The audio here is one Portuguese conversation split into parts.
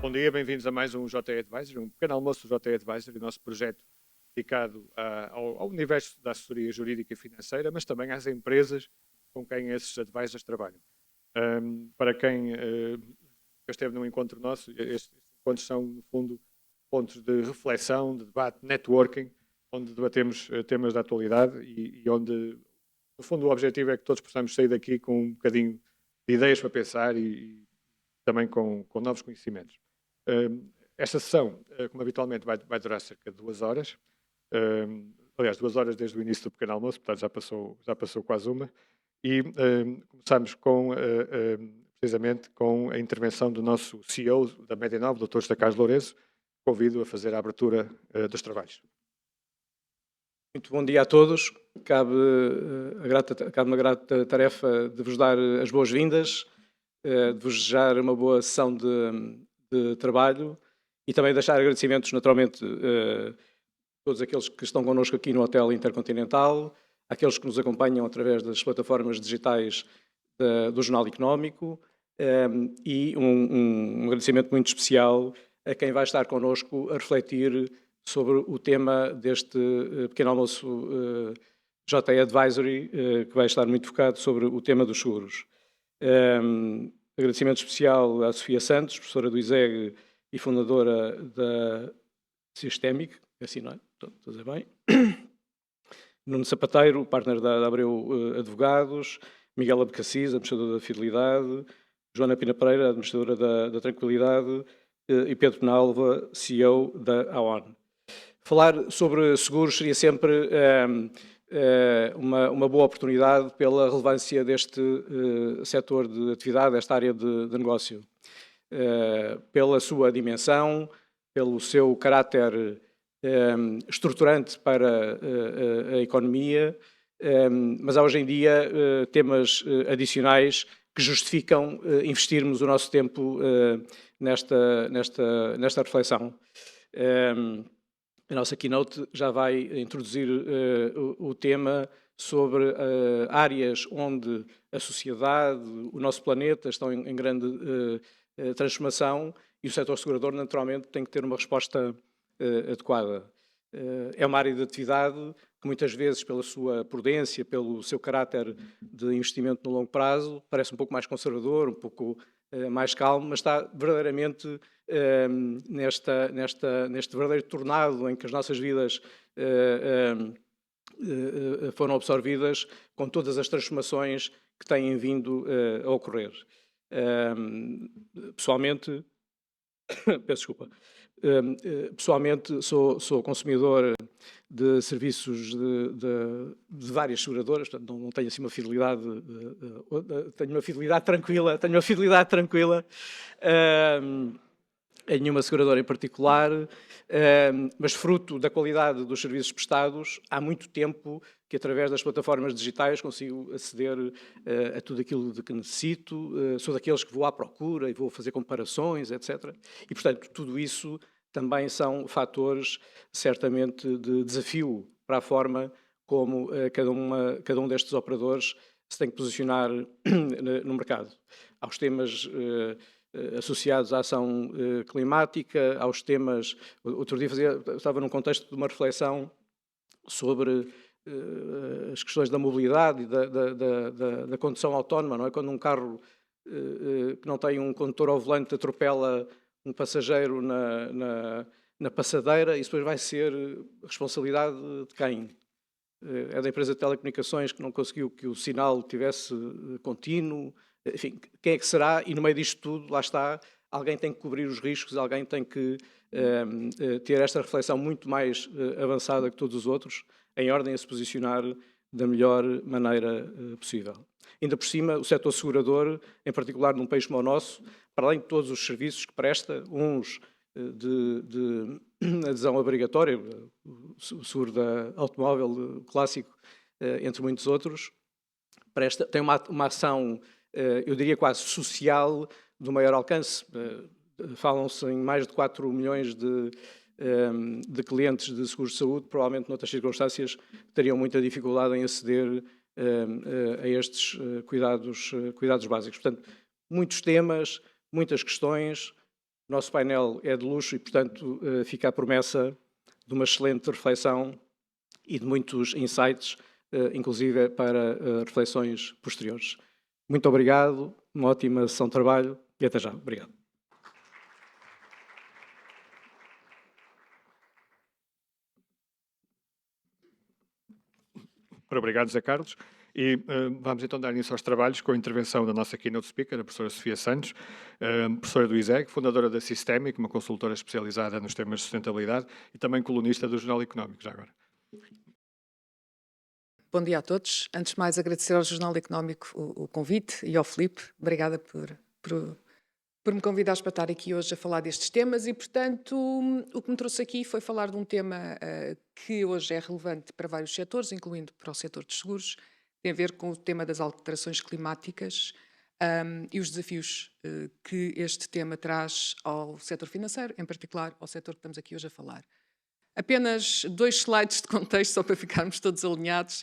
Bom dia, bem-vindos a mais um JE Advisory, um pequeno almoço do JE Advisory, o nosso projeto dedicado ao universo da assessoria jurídica e financeira, mas também às empresas com quem esses advisors trabalham. Para quem esteve num encontro nosso, estes encontros são, no fundo, pontos de reflexão, de debate, networking, onde debatemos temas da atualidade e onde, no fundo, o objetivo é que todos possamos sair daqui com um bocadinho de ideias para pensar e também com novos conhecimentos. Esta sessão, como habitualmente, vai durar cerca de 2 horas. Aliás, 2 horas desde o início do pequeno almoço, portanto já passou quase uma. E começamos precisamente com a intervenção do nosso CEO da Medianov, Dr. José Carlos Lourenço. Convido a fazer a abertura dos trabalhos. Muito bom dia a todos. Cabe uma grata tarefa de vos dar as boas-vindas, de vos desejar uma boa sessão de trabalho e também deixar agradecimentos, naturalmente, a todos aqueles que estão connosco aqui no Hotel Intercontinental, àqueles que nos acompanham através das plataformas digitais do Jornal Económico e um agradecimento muito especial a quem vai estar connosco a refletir sobre o tema deste pequeno almoço JE Advisory, que vai estar muito focado sobre o tema dos seguros. Agradecimento especial à Sofia Santos, professora do ISEG e fundadora da Systemic, assim não é? Estou a dizer bem. Nuno Sapateiro, partner da Abreu Advogados, Miguel Abcacis, administrador da Fidelidade, Joana Pina Pereira, administradora da Tranquilidade, e Pedro Penalva, CEO da AON. Falar sobre seguros seria sempre uma boa oportunidade pela relevância deste setor de atividade, desta área de negócio. Pela sua dimensão, pelo seu caráter estruturante para a economia, mas há hoje em dia temas adicionais que justificam investirmos o nosso tempo nesta reflexão. A nossa keynote já vai introduzir o tema sobre áreas onde a sociedade, o nosso planeta estão em grande transformação e o setor segurador, naturalmente, tem que ter uma resposta adequada. É uma área de atividade que muitas vezes, pela sua prudência, pelo seu caráter de investimento no longo prazo, parece um pouco mais conservador, um pouco mais calmo, mas está verdadeiramente neste verdadeiro tornado em que as nossas vidas foram absorvidas com todas as transformações que têm vindo a ocorrer. Pessoalmente, peço desculpa, pessoalmente sou consumidor de serviços de várias seguradoras, portanto não tenho assim uma fidelidade, tenho uma fidelidade tranquila, em nenhuma seguradora em particular, mas fruto da qualidade dos serviços prestados, há muito tempo que através das plataformas digitais consigo aceder a tudo aquilo de que necessito, sou daqueles que vou à procura e vou fazer comparações, etc. E, portanto, tudo isso também são fatores, certamente, de desafio para a forma como cada um destes operadores se tem que posicionar no mercado. Aos temas associados à ação climática, aos temas... Outro dia estava num contexto de uma reflexão sobre as questões da mobilidade e da condução autónoma, não é? Quando um carro que não tem um condutor ao volante atropela um passageiro na passadeira, isso depois vai ser responsabilidade de quem? É da empresa de telecomunicações que não conseguiu que o sinal tivesse contínuo, enfim, quem é que será? E no meio disto tudo, lá está, alguém tem que cobrir os riscos, alguém tem que ter esta reflexão muito mais avançada que todos os outros, em ordem a se posicionar da melhor maneira possível. Ainda por cima, o setor segurador, em particular num país como o nosso, para além de todos os serviços que presta, uns de adesão obrigatória, o seguro da automóvel clássico, entre muitos outros, tem uma ação, eu diria quase social, do maior alcance. Falam-se em mais de 4 milhões de clientes de seguros de saúde, provavelmente noutras circunstâncias teriam muita dificuldade em aceder a estes cuidados básicos. Portanto, muitos temas, muitas questões, O nosso painel é de luxo e, portanto, fica a promessa de uma excelente reflexão e de muitos insights, inclusive para reflexões posteriores. Muito obrigado, uma ótima sessão de trabalho e até já. Obrigado. Obrigado, José Carlos. E vamos então dar início aos trabalhos com a intervenção da nossa keynote speaker, a professora Sofia Santos, professora do ISEG, fundadora da Systemic, uma consultora especializada nos temas de sustentabilidade e também colunista do Jornal Económico, já agora. Bom dia a todos. Antes de mais, agradecer ao Jornal Económico o convite e ao Filipe. Obrigada por me convidares para estar aqui hoje a falar destes temas e, portanto, o que me trouxe aqui foi falar de um tema que hoje é relevante para vários setores, incluindo para o setor dos seguros. Tem a ver com o tema das alterações climáticas e os desafios que este tema traz ao setor financeiro, em particular ao setor que estamos aqui hoje a falar. Apenas 2 slides de contexto, só para ficarmos todos alinhados.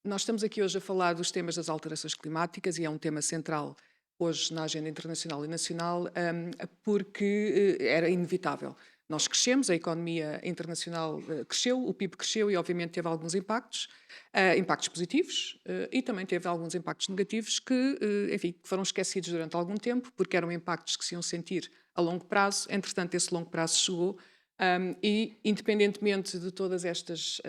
Nós estamos aqui hoje a falar dos temas das alterações climáticas e é um tema central hoje na agenda internacional e nacional, porque era inevitável. Nós crescemos, a economia internacional cresceu, o PIB cresceu e obviamente teve alguns impactos, impactos positivos e também teve alguns impactos negativos que, enfim, foram esquecidos durante algum tempo, porque eram impactos que se iam sentir a longo prazo. Entretanto, esse longo prazo chegou e, independentemente de todas estes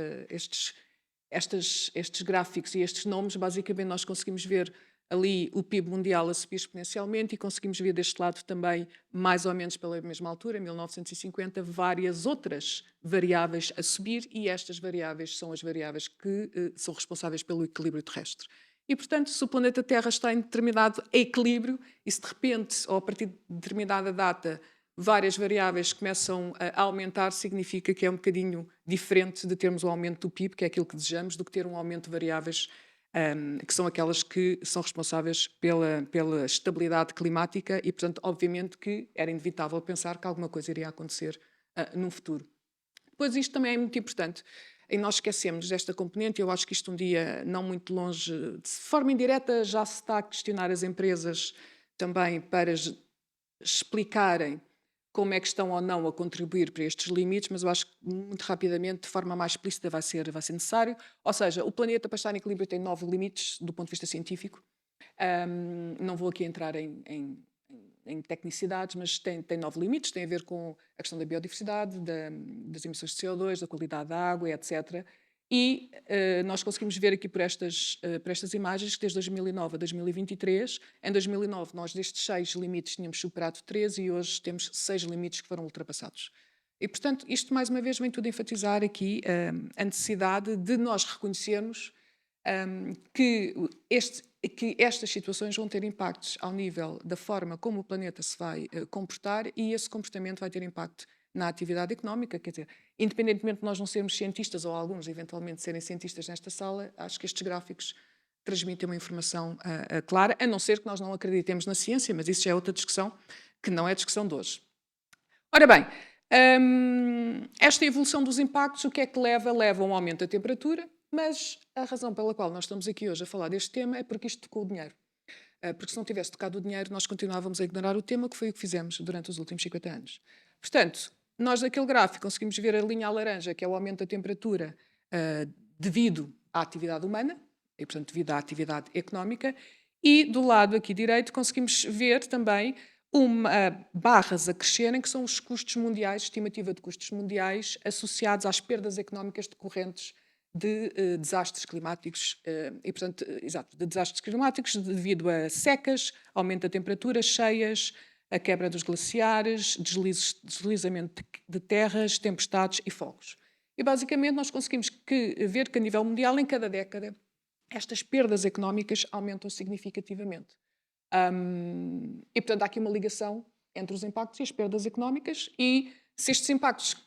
gráficos e estes nomes, basicamente nós conseguimos ver ali o PIB mundial a subir exponencialmente e conseguimos ver deste lado também, mais ou menos pela mesma altura, 1950, várias outras variáveis a subir e estas variáveis são as variáveis que são responsáveis pelo equilíbrio terrestre. E, portanto, se o planeta Terra está em determinado equilíbrio e se de repente, ou a partir de determinada data, várias variáveis começam a aumentar, significa que é um bocadinho diferente de termos um aumento do PIB, que é aquilo que desejamos, do que ter um aumento de variáveis que são aquelas que são responsáveis pela estabilidade climática e, portanto, obviamente que era inevitável pensar que alguma coisa iria acontecer num futuro. Depois, isto também é muito importante. E nós esquecemos desta componente, eu acho que isto um dia, não muito longe, de forma indireta, já se está a questionar as empresas também para explicarem como é que estão ou não a contribuir para estes limites, mas eu acho que muito rapidamente, de forma mais explícita, vai ser necessário. Ou seja, o planeta, para estar em equilíbrio, tem 9 limites do ponto de vista científico. Não vou aqui entrar em tecnicidades, mas tem 9 limites, tem a ver com a questão da biodiversidade, das emissões de CO2, da qualidade da água, etc. E nós conseguimos ver aqui por estas imagens que desde 2009 a 2023, em 2009 nós destes 6 limites tínhamos superado 13 e hoje temos 6 limites que foram ultrapassados. E, portanto, isto mais uma vez vem tudo enfatizar aqui a necessidade de nós reconhecermos que estas situações vão ter impactos ao nível da forma como o planeta se vai comportar e esse comportamento vai ter impacto na atividade económica, quer dizer, independentemente de nós não sermos cientistas ou alguns eventualmente serem cientistas nesta sala, acho que estes gráficos transmitem uma informação clara, a não ser que nós não acreditemos na ciência, mas isso já é outra discussão, que não é a discussão de hoje. Ora bem, esta evolução dos impactos, o que é que leva? Leva a um aumento da temperatura, mas a razão pela qual nós estamos aqui hoje a falar deste tema é porque isto tocou o dinheiro. Porque se não tivesse tocado o dinheiro, nós continuávamos a ignorar o tema, que foi o que fizemos durante os últimos 50 anos. Portanto, nós naquele gráfico conseguimos ver a linha laranja, que é o aumento da temperatura devido à atividade humana, e portanto devido à atividade económica, e do lado aqui direito conseguimos ver também barras a crescerem, que são os custos mundiais, estimativa de custos mundiais associados às perdas económicas decorrentes de desastres climáticos, e portanto, de desastres climáticos devido a secas, aumento da temperatura, cheias, a quebra dos glaciares, deslizamento de terras, tempestades e fogos. E basicamente nós conseguimos ver que a nível mundial, em cada década, estas perdas económicas aumentam significativamente. E portanto há aqui uma ligação entre os impactos e as perdas económicas e se estes impactos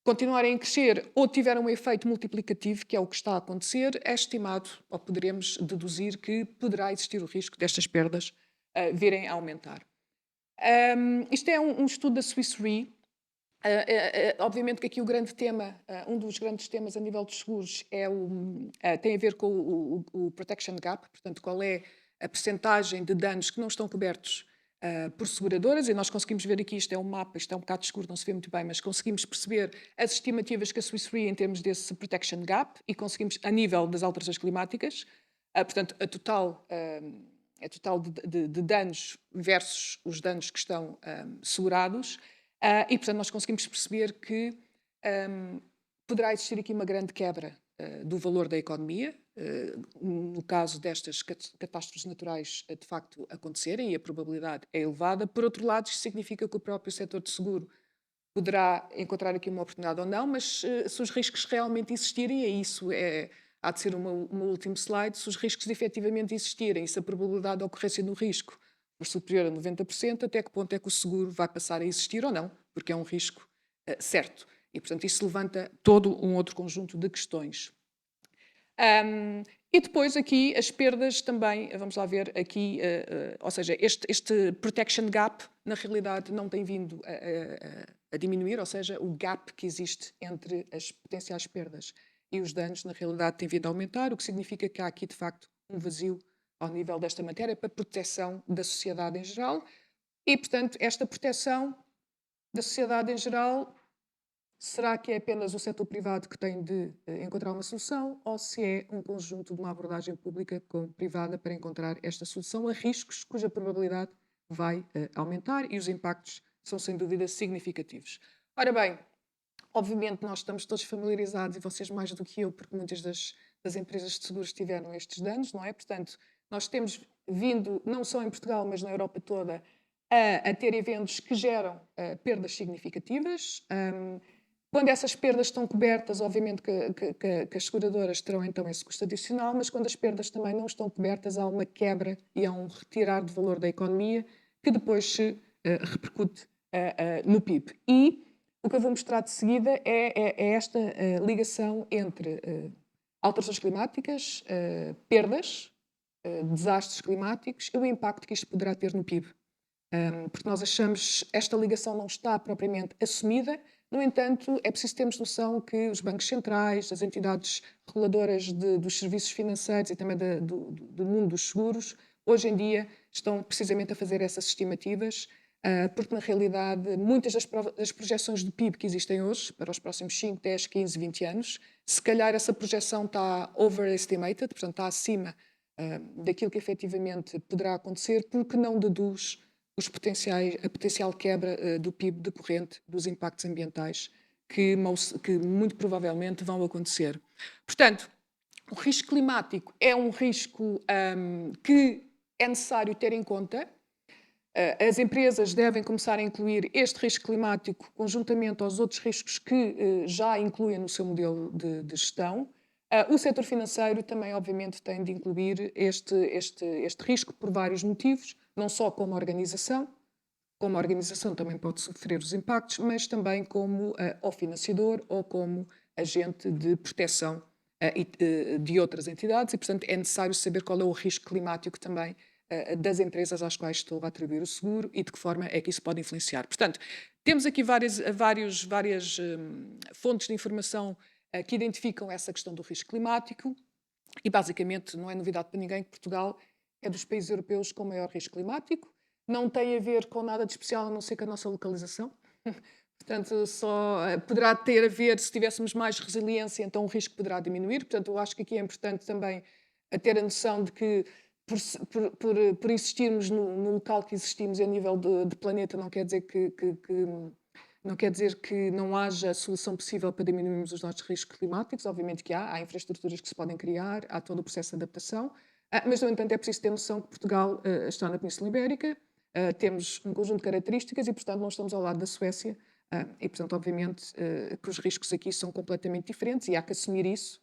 continuarem a crescer ou tiverem um efeito multiplicativo, que é o que está a acontecer, é estimado, ou poderemos deduzir, que poderá existir o risco destas perdas virem a aumentar. Isto é um estudo da Swiss Re. Obviamente que aqui o grande tema, um dos grandes temas a nível dos seguros tem a ver com o protection gap, portanto, qual é a percentagem de danos que não estão cobertos por seguradoras, e nós conseguimos ver aqui, isto é um mapa, isto é um bocado escuro, não se vê muito bem, mas conseguimos perceber as estimativas que a Swiss Re em termos desse protection gap, e conseguimos, a nível das alterações climáticas, portanto, a total de danos versus os danos que estão segurados, e, portanto, nós conseguimos perceber que poderá existir aqui uma grande quebra do valor da economia, no caso destas catástrofes naturais de facto acontecerem, e a probabilidade é elevada. Por outro lado, isto significa que o próprio setor de seguro poderá encontrar aqui uma oportunidade ou não, mas se os riscos realmente existirem, e isso há de ser o meu último slide, se os riscos efetivamente existirem e se a probabilidade de ocorrência do risco for superior a 90%, até que ponto é que o seguro vai passar a existir ou não, porque é um risco certo. E, portanto, isso levanta todo um outro conjunto de questões. E depois aqui as perdas também, vamos lá ver aqui, ou seja, este protection gap na realidade não tem vindo a diminuir, ou seja, o gap que existe entre as potenciais perdas e os danos na realidade tem vindo a aumentar, o que significa que há aqui de facto um vazio ao nível desta matéria para proteção da sociedade em geral e, portanto, esta proteção da sociedade em geral. Será que é apenas o setor privado que tem de encontrar uma solução ou se é um conjunto de uma abordagem pública com privada para encontrar esta solução a riscos cuja probabilidade vai aumentar e os impactos são sem dúvida significativos? Ora bem, obviamente nós estamos todos familiarizados e vocês mais do que eu, porque muitas das empresas de seguros tiveram estes danos, não é? Portanto, nós temos vindo, não só em Portugal, mas na Europa toda, a ter eventos que geram perdas significativas. Quando essas perdas estão cobertas, obviamente que as seguradoras terão então esse custo adicional, mas quando as perdas também não estão cobertas, há uma quebra e há um retirar de valor da economia que depois se repercute no PIB. E o que eu vou mostrar de seguida é esta ligação entre alterações climáticas, perdas, desastres climáticos e o impacto que isto poderá ter no PIB. Porque nós achamos esta ligação não está propriamente assumida. No entanto, é preciso termos noção que os bancos centrais, as entidades reguladoras dos serviços financeiros e também do mundo dos seguros, hoje em dia estão precisamente a fazer essas estimativas, porque na realidade muitas das projeções do PIB que existem hoje, para os próximos 5, 10, 15, 20 anos, se calhar essa projeção está overestimated, portanto está acima daquilo que efetivamente poderá acontecer, porque não deduz a potencial quebra do PIB decorrente dos impactos ambientais que muito provavelmente vão acontecer. Portanto, o risco climático é um risco que é necessário ter em conta. As empresas devem começar a incluir este risco climático conjuntamente aos outros riscos que já incluem no seu modelo de gestão. O setor financeiro também, obviamente, tem de incluir este risco por vários motivos, não só como organização também pode sofrer os impactos, mas também como ou financiador ou como agente de proteção de outras entidades e, portanto, é necessário saber qual é o risco climático também das empresas às quais estou a atribuir o seguro e de que forma é que isso pode influenciar. Portanto, temos aqui várias fontes de informação que identificam essa questão do risco climático e, basicamente, não é novidade para ninguém que Portugal é dos países europeus com maior risco climático. Não tem a ver com nada de especial, a não ser com a nossa localização. Portanto, só poderá ter a ver, se tivéssemos mais resiliência, então o risco poderá diminuir. Portanto, eu acho que aqui é importante também ter a noção de que, por existirmos no local que existimos a nível de planeta, não quer dizer que não haja solução possível para diminuirmos os nossos riscos climáticos. Obviamente que há infraestruturas que se podem criar, há todo o processo de adaptação, mas, no entanto, é preciso ter noção que Portugal está na Península Ibérica, temos um conjunto de características e, portanto, não estamos ao lado da Suécia e, portanto, obviamente que os riscos aqui são completamente diferentes e há que assumir isso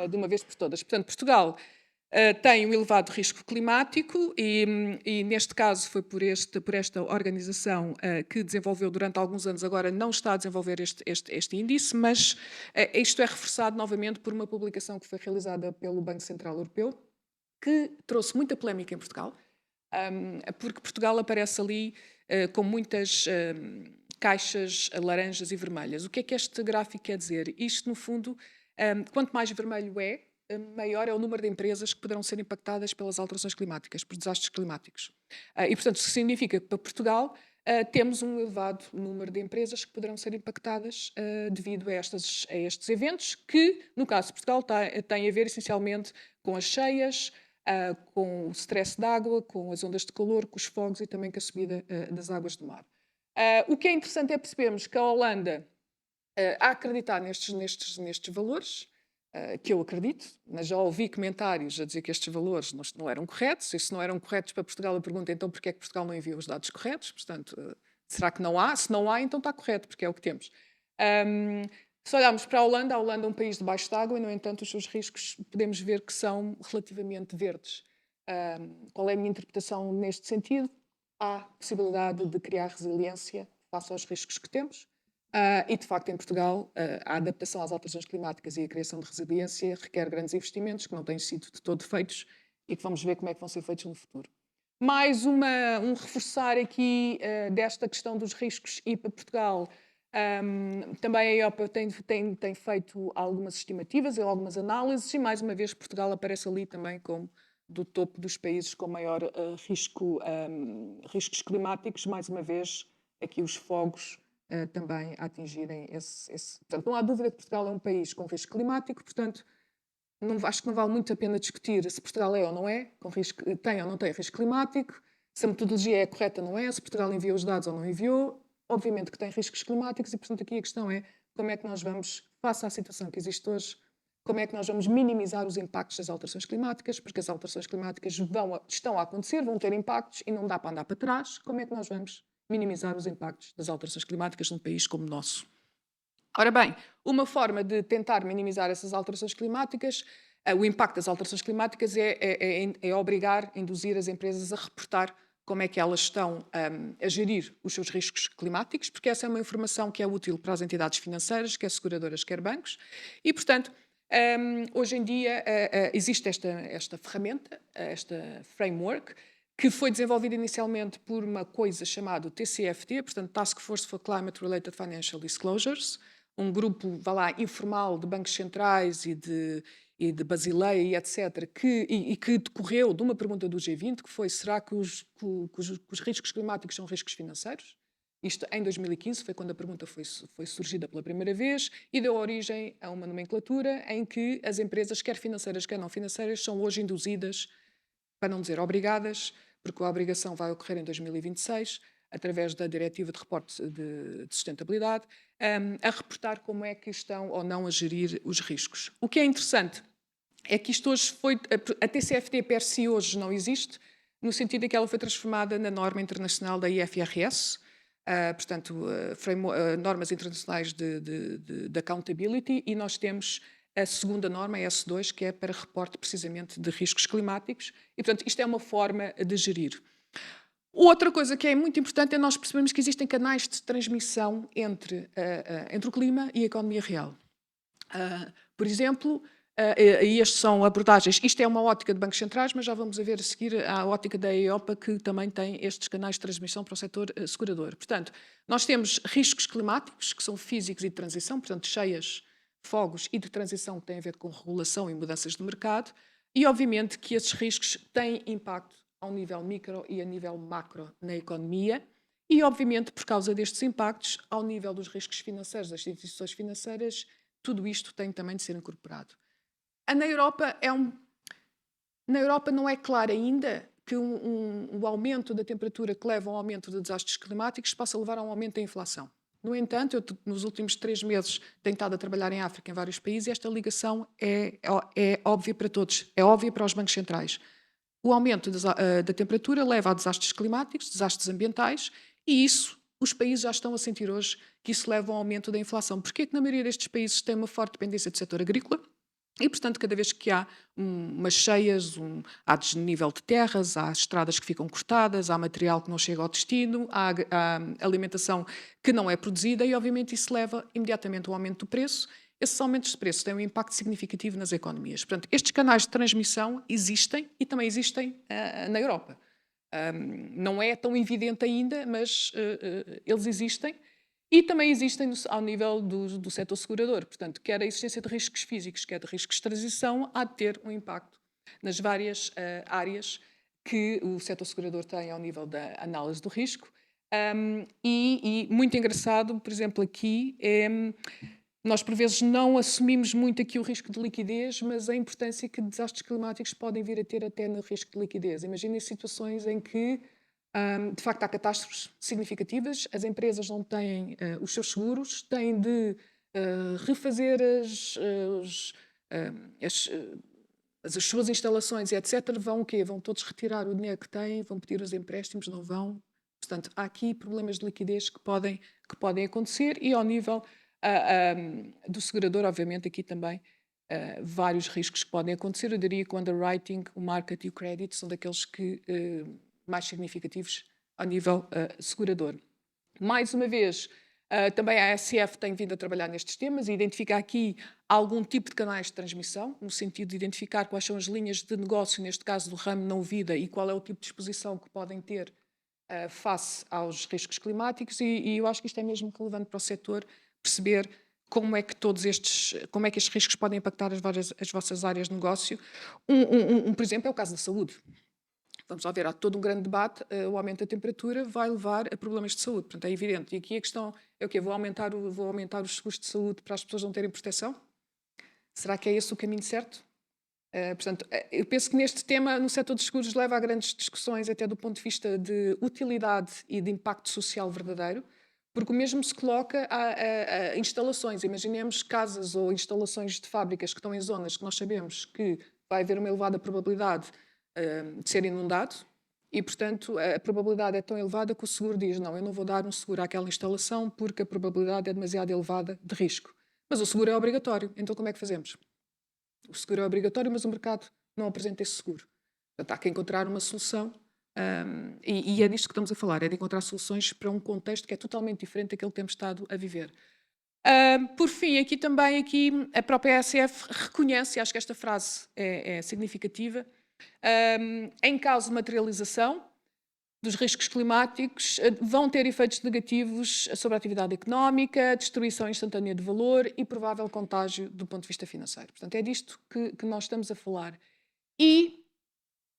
de uma vez por todas. Portanto, Portugal tem um elevado risco climático e neste caso foi por esta organização que desenvolveu durante alguns anos, agora não está a desenvolver este índice, mas isto é reforçado novamente por uma publicação que foi realizada pelo Banco Central Europeu, que trouxe muita polémica em Portugal, porque Portugal aparece ali com muitas caixas laranjas e vermelhas. O que é que este gráfico quer dizer? Isto, no fundo, quanto mais vermelho maior é o número de empresas que poderão ser impactadas pelas alterações climáticas, por desastres climáticos. E, portanto, isso significa que para Portugal temos um elevado número de empresas que poderão ser impactadas devido a estes eventos, que, no caso de Portugal, têm a ver essencialmente com as cheias, com o stress de água, com as ondas de calor, com os fogos e também com a subida das águas do mar. O que é interessante é percebermos que a Holanda, a acreditar nestes valores, que eu acredito, mas já ouvi comentários a dizer que estes valores não eram corretos, e se não eram corretos para Portugal, eu pergunto então porque é que Portugal não envia os dados corretos, portanto, será que não há? Se não há, então está correto, porque é o que temos. Se olharmos para a Holanda é um país debaixo d'água e, no entanto, os seus riscos podemos ver que são relativamente verdes. Qual é a minha interpretação neste sentido? Há possibilidade de criar resiliência face aos riscos que temos. E, de facto, em Portugal, a adaptação às alterações climáticas e a criação de resiliência requer grandes investimentos que não têm sido de todo feitos e que vamos ver como é que vão ser feitos no futuro. Mais um reforçar aqui desta questão dos riscos e para Portugal. Também a EIOPA tem feito algumas estimativas e algumas análises e, mais uma vez, Portugal aparece ali também como do topo dos países com maior riscos climáticos. Mais uma vez, aqui os fogos também a atingirem esse. Portanto, não há dúvida que Portugal é um país com risco climático, portanto, acho que não vale muito a pena discutir se Portugal é ou não é, tem ou não tem risco climático, se a metodologia é correta ou não é, se Portugal enviou os dados ou não enviou. Obviamente que tem riscos climáticos e, portanto, aqui a questão é como é que nós vamos, face à situação que existe hoje, como é que nós vamos minimizar os impactos das alterações climáticas, porque as alterações climáticas estão a acontecer, vão ter impactos e não dá para andar para trás. Como é que nós vamos minimizar os impactos das alterações climáticas num país como o nosso? Ora bem, uma forma de tentar minimizar essas alterações climáticas, o impacto das alterações climáticas é obrigar, induzir as empresas a reportar como é que elas estão a gerir os seus riscos climáticos, porque essa é uma informação que é útil para as entidades financeiras, quer seguradoras, quer bancos, e, portanto, hoje em dia existe esta ferramenta, esta framework, que foi desenvolvida inicialmente por uma coisa chamada TCFD, portanto, Task Force for Climate Related Financial Disclosures, um grupo, informal de bancos centrais e de Basileia e etc., que decorreu de uma pergunta do G20, que foi: será que os riscos climáticos são riscos financeiros? Isto em 2015, foi quando a pergunta foi surgida pela primeira vez e deu origem a uma nomenclatura em que as empresas, quer financeiras, quer não financeiras, são hoje induzidas, para não dizer obrigadas, porque a obrigação vai ocorrer em 2026, através da Diretiva de Reporte de Sustentabilidade, a reportar como é que estão ou não a gerir os riscos. O que é interessante é que isto hoje a TCFD per si hoje não existe, no sentido em que ela foi transformada na norma internacional da IFRS, portanto, normas internacionais de accountability, e nós temos a segunda norma, a S2, que é para reporte precisamente de riscos climáticos, e, portanto, isto é uma forma de gerir. Outra coisa que é muito importante é nós percebermos que existem canais de transmissão entre o clima e a economia real. Por exemplo, e estas são abordagens, isto é uma ótica de bancos centrais, mas já vamos ver a seguir a ótica da EIOPA, que também tem estes canais de transmissão para o setor segurador. Portanto, nós temos riscos climáticos, que são físicos e de transição, portanto, cheias, fogos e de transição, que têm a ver com regulação e mudanças de mercado, e obviamente que esses riscos têm impacto ao nível micro e a nível macro na economia e, obviamente, por causa destes impactos, ao nível dos riscos financeiros, das instituições financeiras, tudo isto tem também de ser incorporado. Na Europa não é claro ainda que o aumento da temperatura que leva ao aumento de desastres climáticos possa levar a um aumento da inflação. No entanto, eu nos últimos 3 meses tenho estado a trabalhar em África, em vários países, e esta ligação é óbvia para todos, é óbvia para os bancos centrais. O aumento da temperatura leva a desastres climáticos, desastres ambientais, e isso os países já estão a sentir hoje, que isso leva a um aumento da inflação. Porquê que na maioria destes países tem uma forte dependência do setor agrícola? E, portanto, cada vez que há umas cheias, há desnível de terras, há estradas que ficam cortadas, há material que não chega ao destino, há alimentação que não é produzida e, obviamente, isso leva imediatamente ao aumento do preço. Esses aumentos de preço têm um impacto significativo nas economias. Portanto, estes canais de transmissão existem e também existem na Europa. Não é tão evidente ainda, mas eles existem. E também existem ao nível do setor segurador. Portanto, quer a existência de riscos físicos, quer de riscos de transição, há de ter um impacto nas várias áreas que o setor segurador tem ao nível da análise do risco. E muito engraçado, por exemplo, aqui, nós por vezes não assumimos muito aqui o risco de liquidez, mas a importância que desastres climáticos podem vir a ter até no risco de liquidez. Imaginem situações em que, de facto, há catástrofes significativas, as empresas não têm os seus seguros, têm de refazer as suas instalações e etc. Vão o quê? Vão todos retirar o dinheiro que têm, vão pedir os empréstimos, não vão. Portanto, há aqui problemas de liquidez que podem acontecer e ao nível do segurador, obviamente, aqui também vários riscos que podem acontecer. Eu diria que o underwriting, o market e o credit são daqueles que mais significativos ao nível segurador. Mais uma vez, também a ASF tem vindo a trabalhar nestes temas e identifica aqui algum tipo de canais de transmissão, no sentido de identificar quais são as linhas de negócio, neste caso do ramo não vida, e qual é o tipo de exposição que podem ter face aos riscos climáticos, e eu acho que isto é mesmo relevante para o setor perceber como é que como é que estes riscos podem impactar as vossas áreas de negócio. Por exemplo, é o caso da saúde. Vamos lá ver, há todo um grande debate, o aumento da temperatura vai levar a problemas de saúde, portanto é evidente. E aqui a questão é o quê? Vou aumentar os seguros de saúde para as pessoas não terem proteção? Será que é esse o caminho certo? Portanto, eu penso que neste tema, no setor dos seguros, leva a grandes discussões, até do ponto de vista de utilidade e de impacto social verdadeiro, porque o mesmo se coloca a instalações. Imaginemos casas ou instalações de fábricas que estão em zonas que nós sabemos que vai haver uma elevada probabilidade de ser inundado e, portanto, a probabilidade é tão elevada que o seguro diz não, eu não vou dar um seguro àquela instalação porque a probabilidade é demasiado elevada de risco. Mas o seguro é obrigatório, então como é que fazemos? O seguro é obrigatório, mas o mercado não apresenta esse seguro. Portanto, há que encontrar uma solução e é disto que estamos a falar, é de encontrar soluções para um contexto que é totalmente diferente daquele que temos estado a viver. Por fim, aqui a própria ASF reconhece, e acho que esta frase é significativa, em caso de materialização dos riscos climáticos, vão ter efeitos negativos sobre a atividade económica, destruição instantânea de valor e provável contágio do ponto de vista financeiro. Portanto, é disto que nós estamos a falar. E,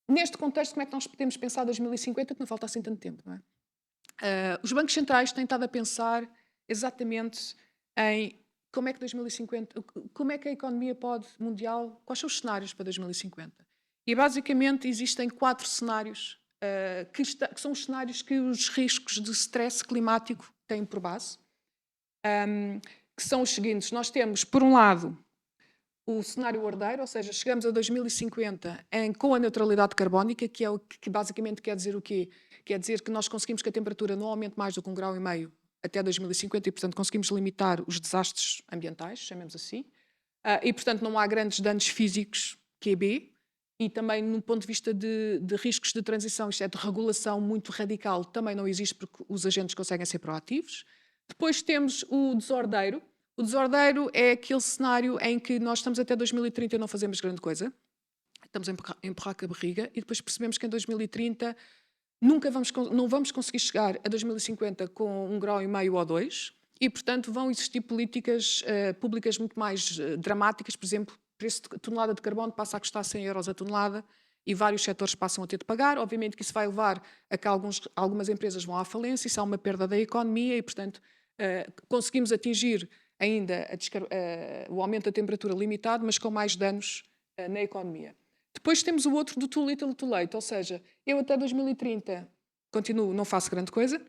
neste contexto, como é que nós podemos pensar 2050, que não falta assim tanto tempo, não é? Os bancos centrais têm estado a pensar exatamente em como é que 2050, como é que a economia mundial, quais são os cenários para 2050? E basicamente existem 4 cenários que são os cenários que os riscos de stress climático têm por base, que são os seguintes. Nós temos, por um lado, o cenário ordeiro, ou seja, chegamos a 2050 com a neutralidade carbónica, que é o que basicamente quer dizer o quê? Quer dizer que nós conseguimos que a temperatura não aumente mais do que 1,5 graus até 2050 e, portanto, conseguimos limitar os desastres ambientais, chamemos assim, e, portanto, não há grandes danos físicos, QB, e também, no ponto de vista de riscos de transição, isto é, de regulação muito radical, também não existe porque os agentes conseguem ser proativos. Depois temos o desordeiro. O desordeiro é aquele cenário em que nós estamos até 2030 e não fazemos grande coisa. Estamos a empurrar com a barriga e depois percebemos que em 2030 não vamos conseguir chegar a 2050 com 1,5 graus ou 2 e, portanto, vão existir políticas públicas muito mais dramáticas. Por exemplo, o preço de tonelada de carbono passa a custar 100 euros a tonelada e vários setores passam a ter de pagar. Obviamente que isso vai levar a que algumas empresas vão à falência, isso há uma perda da economia e, portanto, conseguimos atingir ainda o aumento da temperatura limitado, mas com mais danos na economia. Depois temos o outro do too little too late, ou seja, eu até 2030 continuo, não faço grande coisa,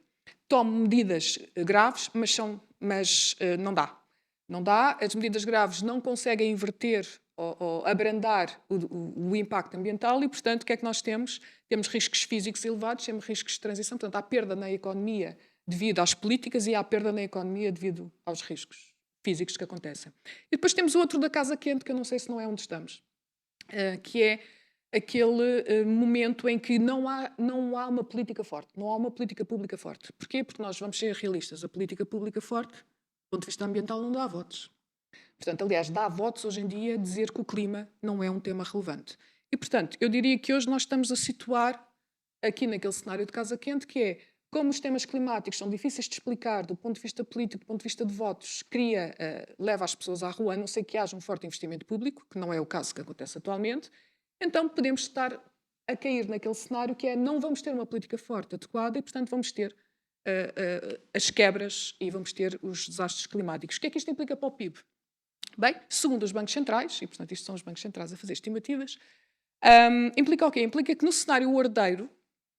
tomo medidas graves, mas não dá. Não dá, as medidas graves não conseguem inverter ou abrandar o impacto ambiental e, portanto, o que é que nós temos? Temos riscos físicos elevados, temos riscos de transição, portanto, há perda na economia devido às políticas e há perda na economia devido aos riscos físicos que acontecem. E depois temos o outro da casa quente, que eu não sei se não é onde estamos, que é aquele momento em que não há uma política forte, não há uma política pública forte. Porquê? Porque nós vamos ser realistas. A política pública forte, do ponto de vista ambiental, não dá votos. Portanto, aliás, dá votos hoje em dia dizer que o clima não é um tema relevante. E, portanto, eu diria que hoje nós estamos a situar aqui naquele cenário de casa quente, que é como os temas climáticos são difíceis de explicar do ponto de vista político, do ponto de vista de votos, leva as pessoas à rua, a não ser que haja um forte investimento público, que não é o caso que acontece atualmente, então podemos estar a cair naquele cenário que é não vamos ter uma política forte, adequada, e, portanto, vamos ter as quebras e vamos ter os desastres climáticos. O que é que isto implica para o PIB? Bem, segundo os bancos centrais, e, portanto, isto são os bancos centrais a fazer estimativas, implica o quê? Implica que no cenário ordeiro,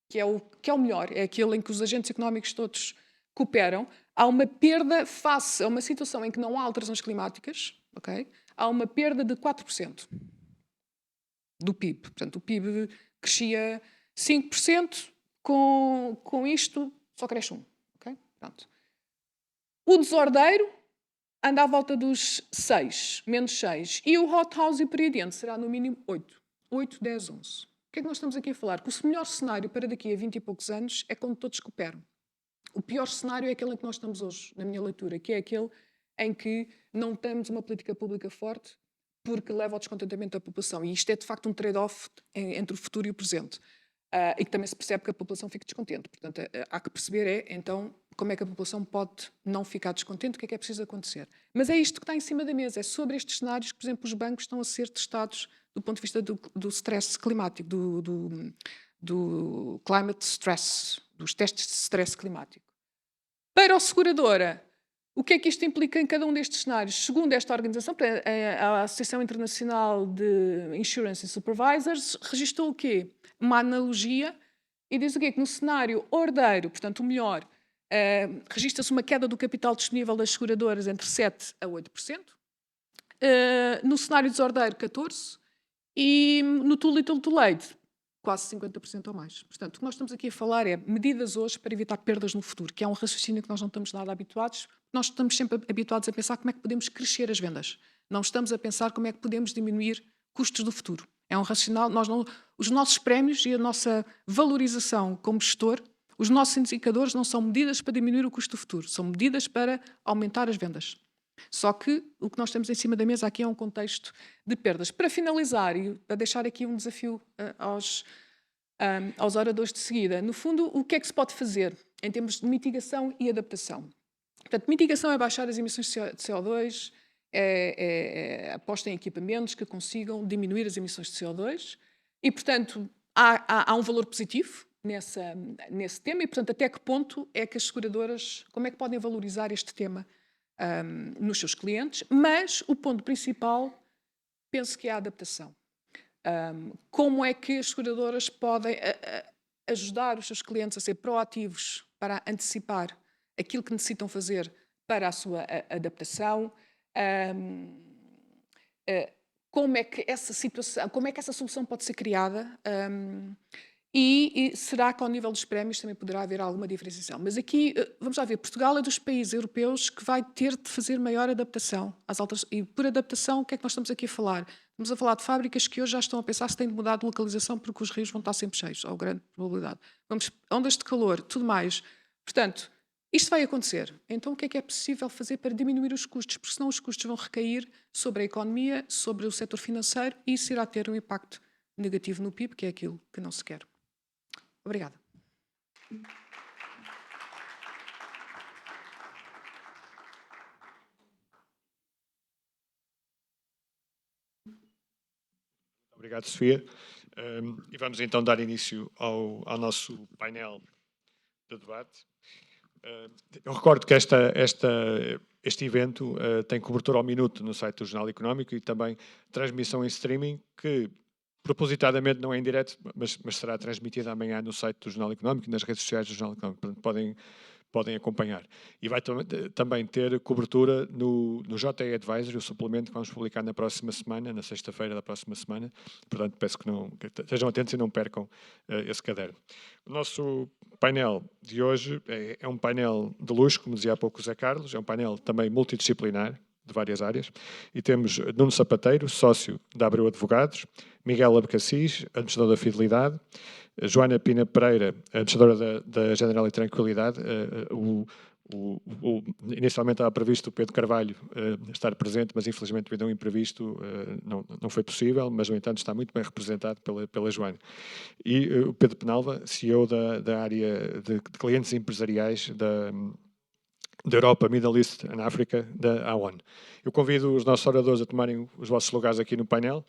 que é o melhor, é aquele em que os agentes económicos todos cooperam, há uma perda face a uma situação em que não há alterações climáticas, ok? Há uma perda de 4% do PIB. Portanto, o PIB crescia 5%, com isto só cresce 1%. Okay? Pronto. O desordeiro anda à volta dos 6, menos 6. E o hot house e o periodiante será no mínimo 8. 8, 10, 11. O que é que nós estamos aqui a falar? Que o melhor cenário para daqui a 20 e poucos anos é quando todos cooperam. O pior cenário é aquele em que nós estamos hoje, na minha leitura, que é aquele em que não temos uma política pública forte porque leva ao descontentamento da população. E isto é, de facto, um trade-off entre o futuro e o presente. E que também se percebe que a população fica descontente. Portanto, há que perceber então, como é que a população pode não ficar descontente, o que é preciso acontecer. Mas é isto que está em cima da mesa, é sobre estes cenários que, por exemplo, os bancos estão a ser testados do ponto de vista do stress climático, do climate stress, dos testes de stress climático. Para a seguradora, o que é que isto implica em cada um destes cenários? Segundo esta organização, a Associação Internacional de Insurance and Supervisors, registrou o quê? Uma analogia e diz o quê? Que no cenário ordeiro, portanto o melhor, registra-se uma queda do capital disponível das seguradoras entre 7% a 8%. No cenário desordeiro, 14%. E no too little too late, quase 50% ou mais. Portanto, o que nós estamos aqui a falar é medidas hoje para evitar perdas no futuro, que é um raciocínio que nós não estamos nada habituados. Nós estamos sempre habituados a pensar como é que podemos crescer as vendas. Não estamos a pensar como é que podemos diminuir custos do futuro. É um racional. Os nossos prémios e a nossa valorização como gestor, os nossos indicadores não são medidas para diminuir o custo do futuro, são medidas para aumentar as vendas. Só que o que nós temos em cima da mesa aqui é um contexto de perdas. Para finalizar e para deixar aqui um desafio aos oradores de seguida, no fundo, o que é que se pode fazer em termos de mitigação e adaptação? Portanto, mitigação é baixar as emissões de CO2, é aposta em equipamentos que consigam diminuir as emissões de CO2 e, portanto, há um valor positivo nesse tema e, portanto, até que ponto é que as seguradoras, como é que podem valorizar este tema nos seus clientes, mas o ponto principal, penso que é a adaptação. Como é que as seguradoras podem ajudar os seus clientes a ser proativos para antecipar aquilo que necessitam fazer para a sua adaptação? Como é que essa situação, como é que essa solução pode ser criada? E será que ao nível dos prémios também poderá haver alguma diferenciação? Mas aqui, vamos lá ver, Portugal é dos países europeus que vai ter de fazer maior adaptação às altas. E por adaptação, o que é que nós estamos aqui a falar? Estamos a falar de fábricas que hoje já estão a pensar se têm de mudar de localização porque os rios vão estar sempre cheios, ou grande probabilidade. Ondas de calor, tudo mais. Portanto, isto vai acontecer. Então, o que é possível fazer para diminuir os custos? Porque senão os custos vão recair sobre a economia, sobre o setor financeiro e isso irá ter um impacto negativo no PIB, que é aquilo que não se quer. Obrigada. Obrigado, Sofia. E vamos então dar início ao nosso painel de debate. Eu recordo que este evento tem cobertura ao minuto no site do Jornal Económico e também transmissão em streaming que propositadamente não é em direto, mas será transmitida amanhã no site do Jornal Económico e nas redes sociais do Jornal Económico. Portanto, podem acompanhar. E vai também ter cobertura no JE Advisory, o suplemento que vamos publicar na próxima semana, na sexta-feira da próxima semana. Portanto, peço que estejam atentos e não percam esse caderno. O nosso painel de hoje é um painel de luxo, como dizia há pouco o Zé Carlos, é um painel também multidisciplinar, de várias áreas, e temos Nuno Sapateiro, sócio da Abreu Advogados, Miguel Abcacis, administrador da Fidelidade, Joana Pina Pereira, administradora da General e Tranquilidade. Inicialmente estava previsto o Pedro Carvalho estar presente, mas infelizmente devido a um imprevisto não foi possível, mas no entanto está muito bem representado pela Joana. E o Pedro Penalva, CEO da área de clientes empresariais da Europa, Middle East and Africa, da AON. Eu convido os nossos oradores a tomarem os vossos lugares aqui no painel.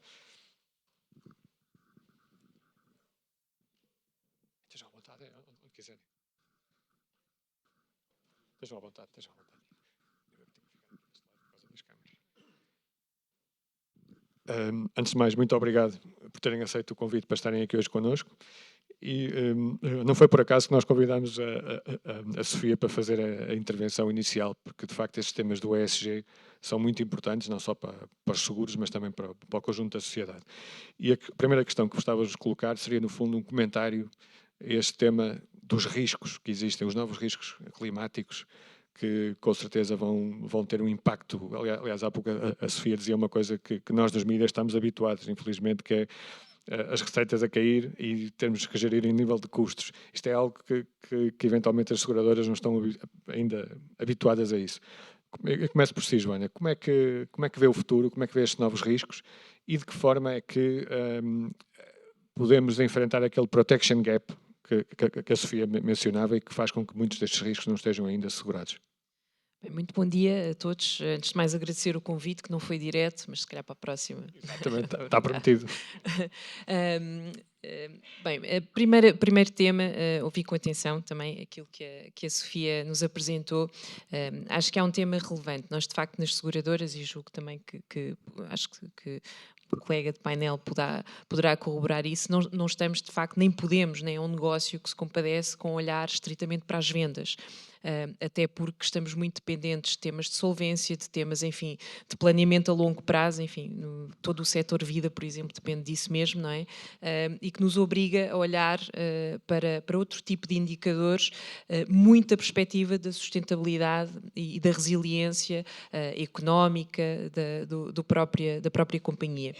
onde quiserem. Estejam à vontade, estejam à vontade. Antes de mais, muito obrigado por terem aceito o convite para estarem aqui hoje connosco. E não foi por acaso que nós convidámos a Sofia para fazer a intervenção inicial, porque de facto estes temas do ESG são muito importantes, não só para os seguros, mas também para o conjunto da sociedade. E a primeira questão que gostava de colocar seria, no fundo, um comentário a este tema dos riscos que existem, os novos riscos climáticos, que com certeza vão ter um impacto. Aliás, há pouco a Sofia dizia uma coisa que nós dos mídias estamos habituados, infelizmente, que é as receitas a cair e termos que gerir em nível de custos. Isto é algo que eventualmente as seguradoras não estão ainda habituadas a isso. Eu começo por si, Joana. Como é que vê o futuro? Como é que vê estes novos riscos? E de que forma é que podemos enfrentar aquele protection gap que a Sofia mencionava e que faz com que muitos destes riscos não estejam ainda assegurados? Bem, muito bom dia a todos. Antes de mais, agradecer o convite, que não foi direto, mas se calhar para a próxima. Também está prometido. Bem, primeiro tema, ouvi com atenção também aquilo que a Sofia nos apresentou. Acho que é um tema relevante. Nós, de facto, nas seguradoras, e julgo também que acho que o colega de painel poderá corroborar isso, não estamos, de facto, nem podemos, nem é um negócio que se compadece com olhar estritamente para as vendas. Até porque estamos muito dependentes de temas de solvência, de temas, enfim, de planeamento a longo prazo, enfim, todo o setor vida, por exemplo, depende disso mesmo, não é? E que nos obriga a olhar para outro tipo de indicadores, muito da perspectiva da sustentabilidade e da resiliência económica da própria companhia.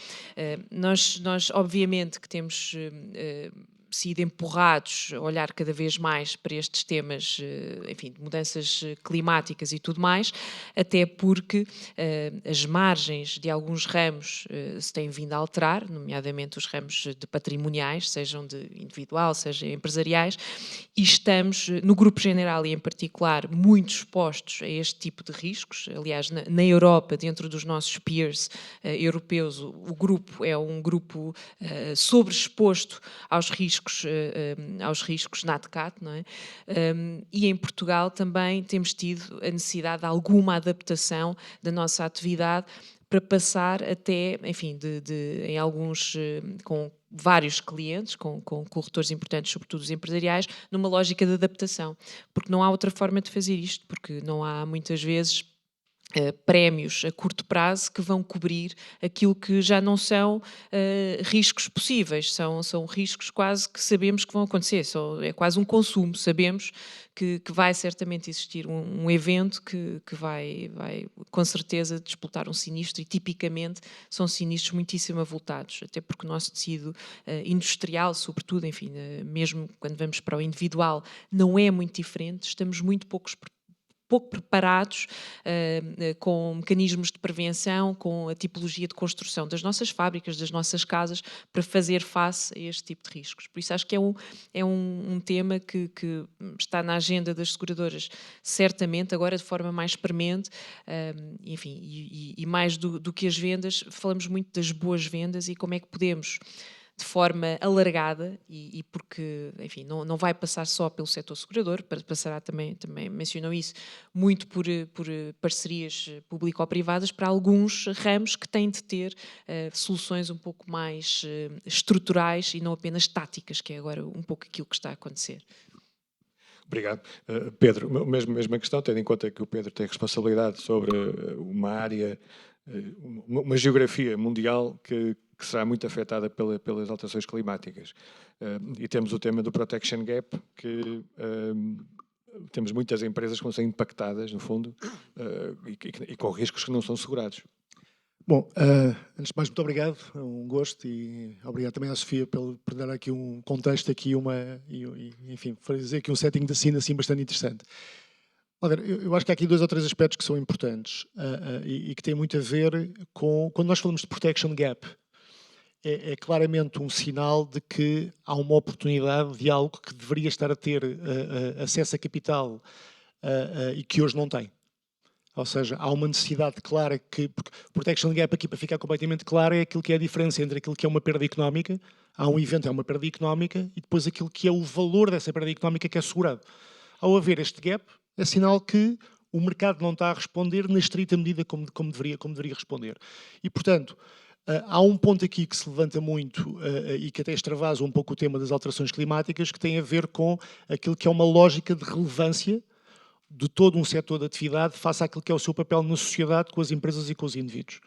Nós, obviamente, que temos sido empurrados a olhar cada vez mais para estes temas, enfim, de mudanças climáticas e tudo mais, até porque as margens de alguns ramos se têm vindo a alterar, nomeadamente os ramos de patrimoniais, sejam de individual, seja empresariais, e estamos, no grupo general e em particular, muito expostos a este tipo de riscos. Aliás, na Europa, dentro dos nossos peers europeus, o grupo é um grupo sobreexposto aos riscos NatCat, não é? E em Portugal também temos tido a necessidade de alguma adaptação da nossa atividade para passar até, enfim, em alguns, com vários clientes, com corretores importantes, sobretudo os empresariais, numa lógica de adaptação, porque não há outra forma de fazer isto, porque não há muitas vezes prémios a curto prazo que vão cobrir aquilo que já não são riscos possíveis, são riscos quase que sabemos que vão acontecer, é quase um consumo, sabemos que vai certamente existir um evento que vai com certeza disputar um sinistro, e tipicamente são sinistros muitíssimo avultados, até porque o nosso tecido industrial, sobretudo, enfim, mesmo quando vamos para o individual, não é muito diferente, estamos muito pouco preparados com mecanismos de prevenção, com a tipologia de construção das nossas fábricas, das nossas casas, para fazer face a este tipo de riscos. Por isso acho que é um tema que está na agenda das seguradoras, certamente, agora de forma mais premente, enfim, e mais do que as vendas, falamos muito das boas vendas e como é que podemos, de forma alargada, e porque, enfim, não vai passar só pelo setor segurador, passará também mencionou isso, muito por parcerias público-privadas para alguns ramos que têm de ter soluções um pouco mais estruturais e não apenas táticas, que é agora um pouco aquilo que está a acontecer. Obrigado. Pedro, mesma questão, tendo em conta que o Pedro tem responsabilidade sobre uma área, uma geografia mundial que será muito afetada pelas alterações climáticas. E temos o tema do Protection Gap, que temos muitas empresas que vão ser impactadas, no fundo, e com riscos que não são segurados. Bom, antes de mais, muito obrigado, é um gosto, e obrigado também à Sofia por dar aqui um contexto, aqui enfim, fazer aqui um setting de cena assim bastante interessante. Eu acho que há aqui 2 ou 3 aspectos que são importantes e que têm muito a ver com, quando nós falamos de protection gap, é claramente um sinal de que há uma oportunidade de algo que deveria estar a ter acesso a capital e que hoje não tem. Ou seja, há uma necessidade clara que... Porque protection gap aqui, para ficar completamente claro, é aquilo que é a diferença entre aquilo que é uma perda económica, há um evento, há uma perda económica, e depois aquilo que é o valor dessa perda económica que é assegurado. Ao haver este gap, é sinal que o mercado não está a responder na estrita medida como deveria responder. E, portanto, há um ponto aqui que se levanta muito e que até extravasa um pouco o tema das alterações climáticas, que tem a ver com aquilo que é uma lógica de relevância de todo um setor de atividade face àquilo que é o seu papel na sociedade, com as empresas e com os indivíduos.